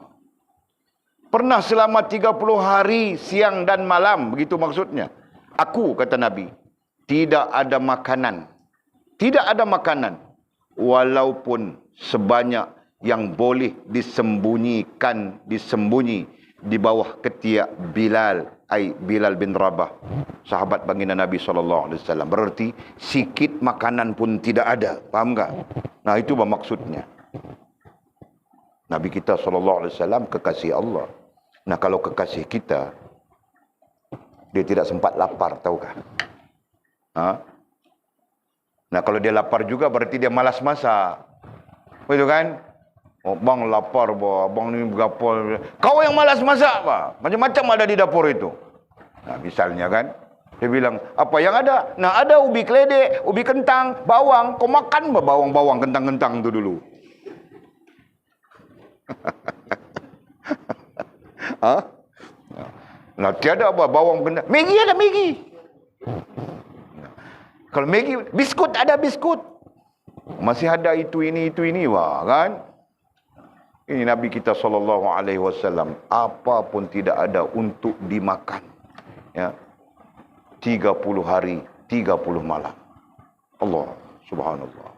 [SPEAKER 1] Pernah selama 30 hari siang dan malam. Begitu maksudnya. Aku, kata Nabi, tidak ada makanan. Tidak ada makanan. Walaupun sebanyak yang boleh disembunyi di bawah ketiak Bilal, Bilal bin Rabah, sahabat baginda Nabi SAW. Berarti sikit makanan pun tidak ada. Faham tak? Nah, itu maksudnya. Nabi kita SAW kekasih Allah. Nah, kalau kekasih kita, dia tidak sempat lapar, tahukah? Nah, kalau dia lapar juga berarti dia malas masak. Betul kan? Oh, bang lapar, abang ni berapa? Kau yang malas masak, bah. Macam-macam ada di dapur itu. Nah, misalnya kan, dia bilang, apa yang ada? Nah, ada ubi keledek, ubi kentang, bawang. Kau makan bawang-bawang, kentang-kentang tu dulu. Nah, tiada apa bawang kentang. Maggi ada Maggi. Kalau Maggi, biskut ada biskut. Masih ada itu ini, wah, kan? Ini Nabi kita SAW, apa pun tidak ada untuk dimakan. Ya. 30 hari, 30 malam. Allah subhanallah.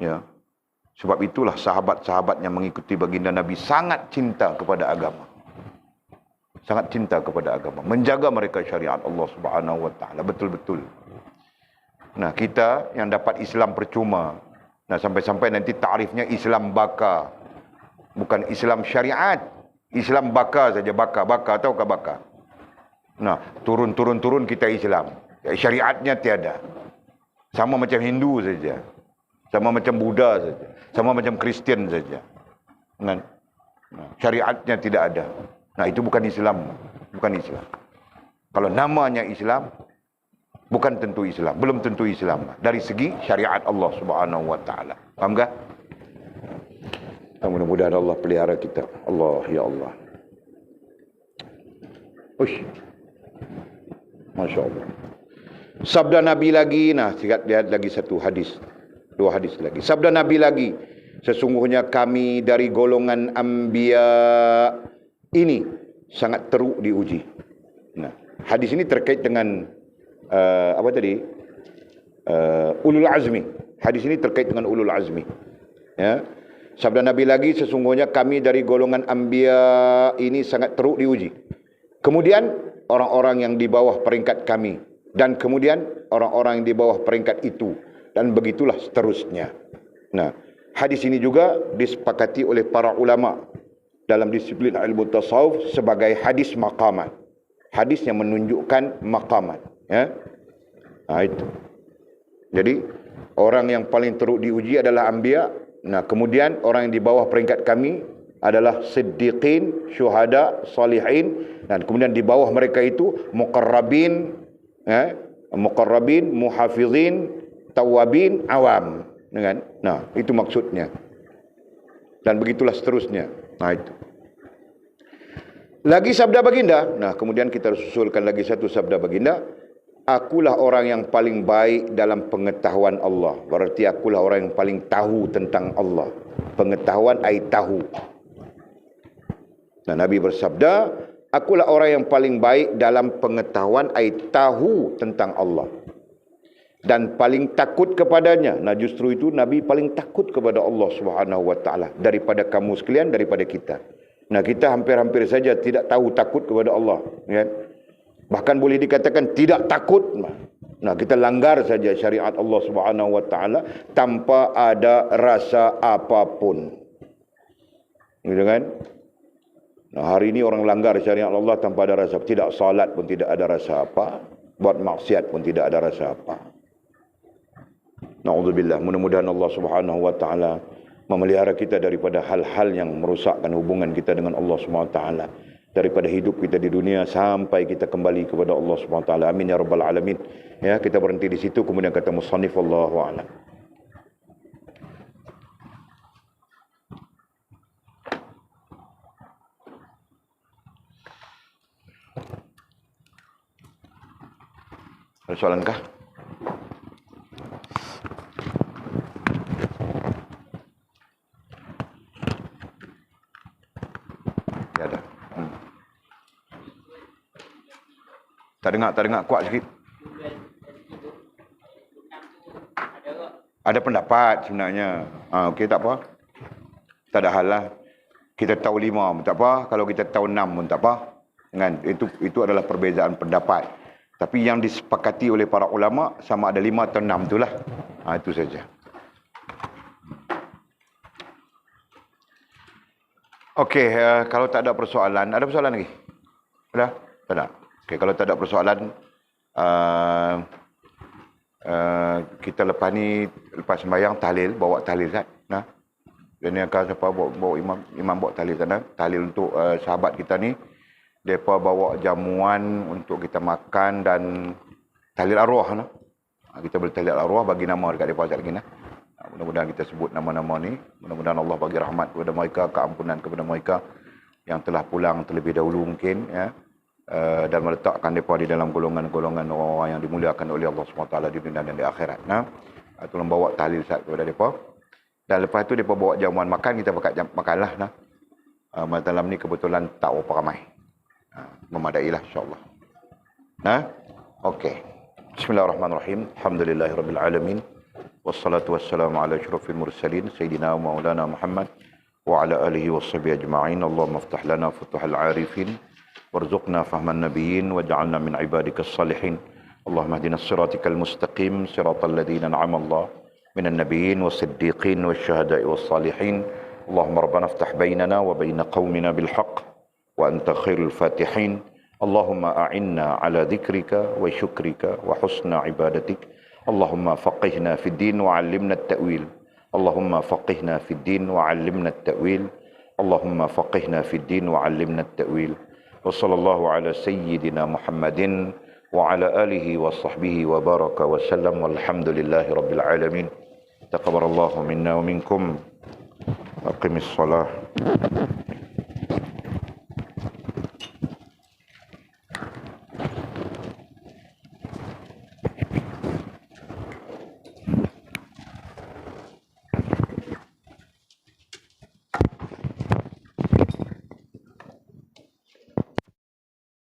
[SPEAKER 1] Ya. Sebab itulah sahabat-sahabat yang mengikuti baginda Nabi sangat cinta kepada agama. Sangat cinta kepada agama. Menjaga mereka syariat Allah Subhanahu Wa Taala betul-betul. Nah, kita yang dapat Islam percuma. Nah, sampai-sampai nanti ta'rifnya Islam baka. Bukan Islam syariat. Islam baka saja. Baka. Tahukah baka? Nah, turun kita Islam. Syariatnya tiada. Sama macam Hindu saja. Sama macam Buddha saja. Sama macam Kristian saja. Nah, syariatnya tidak ada. Nah, itu bukan Islam. Bukan Islam. Kalau namanya Islam, bukan tentu Islam. Belum tentu Islam. Dari segi syariat Allah Subhanahu Wa Taala. Faham tak? Mudah-mudahan Allah pelihara kita. Allah, ya Allah. Uish. Masya Allah. Sabda Nabi lagi. Nah, lihat lagi satu hadis. 2 hadis lagi. Sabda Nabi lagi. Sesungguhnya kami dari golongan Anbiya ini sangat teruk diuji. Nah, hadis ini terkait dengan apa tadi? Ulul azmi. Hadis ini terkait dengan ulul azmi. Ya. Sabda Nabi lagi, sesungguhnya kami dari golongan Anbiya ini sangat teruk diuji. Kemudian orang-orang yang di bawah peringkat kami. Dan kemudian orang-orang yang di bawah peringkat itu. Dan begitulah seterusnya. Nah, hadis ini juga disepakati oleh para ulama dalam disiplin ilmu tasawuf sebagai hadis maqamat. Hadis yang menunjukkan maqamat. Ya? Nah, itu. Jadi, orang yang paling teruk diuji adalah Anbiya. Nah, kemudian orang yang di bawah peringkat kami adalah siddiqin, syuhada, salihin, dan kemudian di bawah mereka itu muqarrabin, muhafizin, tawabin, awam. Nah, itu maksudnya. Dan begitulah seterusnya. Nah, itu. Lagi sabda baginda. Nah, kemudian kita susulkan lagi satu sabda baginda. Akulah orang yang paling baik dalam pengetahuan Allah. Berarti akulah orang yang paling tahu tentang Allah. Pengetahuan ai tahu. Nah, Nabi bersabda, akulah orang yang paling baik dalam pengetahuan ai tahu tentang Allah. Dan paling takut kepadanya. Nah, justru itu Nabi paling takut kepada Allah Subhanahu Wa Taala daripada kamu sekalian, daripada kita. Nah, kita hampir-hampir saja tidak tahu takut kepada Allah, ya. Bahkan boleh dikatakan tidak takut. Nah, kita langgar saja syariat Allah Subhanahu Wa Taala tanpa ada rasa apapun. Gitu kan? Nah, hari ini orang langgar syariat Allah tanpa ada rasa. Tidak salat pun tidak ada rasa apa. Buat maksiat pun tidak ada rasa apa. Na'udzubillah. Mudah-mudahan Allah Subhanahu Wa Taala memelihara kita daripada hal-hal yang merosakkan hubungan kita dengan Allah Subhanahu Wa Taala. Daripada hidup kita di dunia sampai kita kembali kepada Allah Subhanahu Wa Taala. Amin ya rabbal alamin. Ya, kita berhenti di situ, kemudian kata musannif wallahu a'lam. Ada soalan kah? Ya ada. Tak dengar kuat sikit. Ada pendapat sebenarnya. Okey, tak apa. Tak ada hal lah. Kita tahu 5 pun tak apa. Kalau kita tahu 6 pun tak apa. Kan? Itu adalah perbezaan pendapat. Tapi yang disepakati oleh para ulama sama ada 5 atau 6 itulah. Itu saja. Okey, kalau tak ada persoalan, ada persoalan lagi? Ada? Tak ada. Okey, kalau tak ada persoalan, kita lepas sembahyang tahlil, bawa tahlil kan? Nah. Dan ni akan siapa bawa imam bawa tahlil sana. Tahlil untuk sahabat kita ni. Mereka bawa jamuan untuk kita makan dan tahlil arwah. Nah. Kita boleh tahlil arwah bagi nama dekat mereka sekali lagi. Nah. Mudah-mudahan kita sebut nama-nama ni. Mudah-mudahan Allah bagi rahmat kepada mereka, keampunan kepada mereka yang telah pulang terlebih dahulu mungkin. Ya. Dan meletakkan mereka di dalam golongan-golongan orang yang dimuliakan oleh Allah SWT di dunia dan di akhirat. Nah. Tolong bawa tahlil kepada mereka. Dan lepas tu mereka bawa jamuan makan, kita makanlah. Nah. Malam ni kebetulan tak berapa ramai. Memadailah insyaAllah. Nah. Okey. Bismillahirrahmanirrahim. Alhamdulillahirrabbilalamin. Wassalatu wassalamu ala asyrafil mursalin. Sayyidina wa maulana Muhammad. Wa ala alihi wa sahbihi ajma'in. Allahumma aftah lana futuhal arifin. Warzuqna fahman nabiyyin. Waj'alna min ibadikas salihin. Allahumma hdina siratikal mustaqim. Siratal ladhina na'amallah. من النبيين والصديقين والشهداء والصالحين اللهم ربنا افتح بيننا وبين قومنا بالحق وأنت خير الفاتحين اللهم أعنا على ذكرك وشكرك وحسن عبادتك اللهم فقهنا في الدين وعلمنا التأويل اللهم فقهنا في الدين وعلمنا التأويل اللهم فقهنا في الدين وعلمنا التأويل وصلى الله على سيدنا محمد وعلى آله وصحبه وبارك وسلم والحمد لله رب العالمين تقبل الله منا ومنكم أقم الصلاة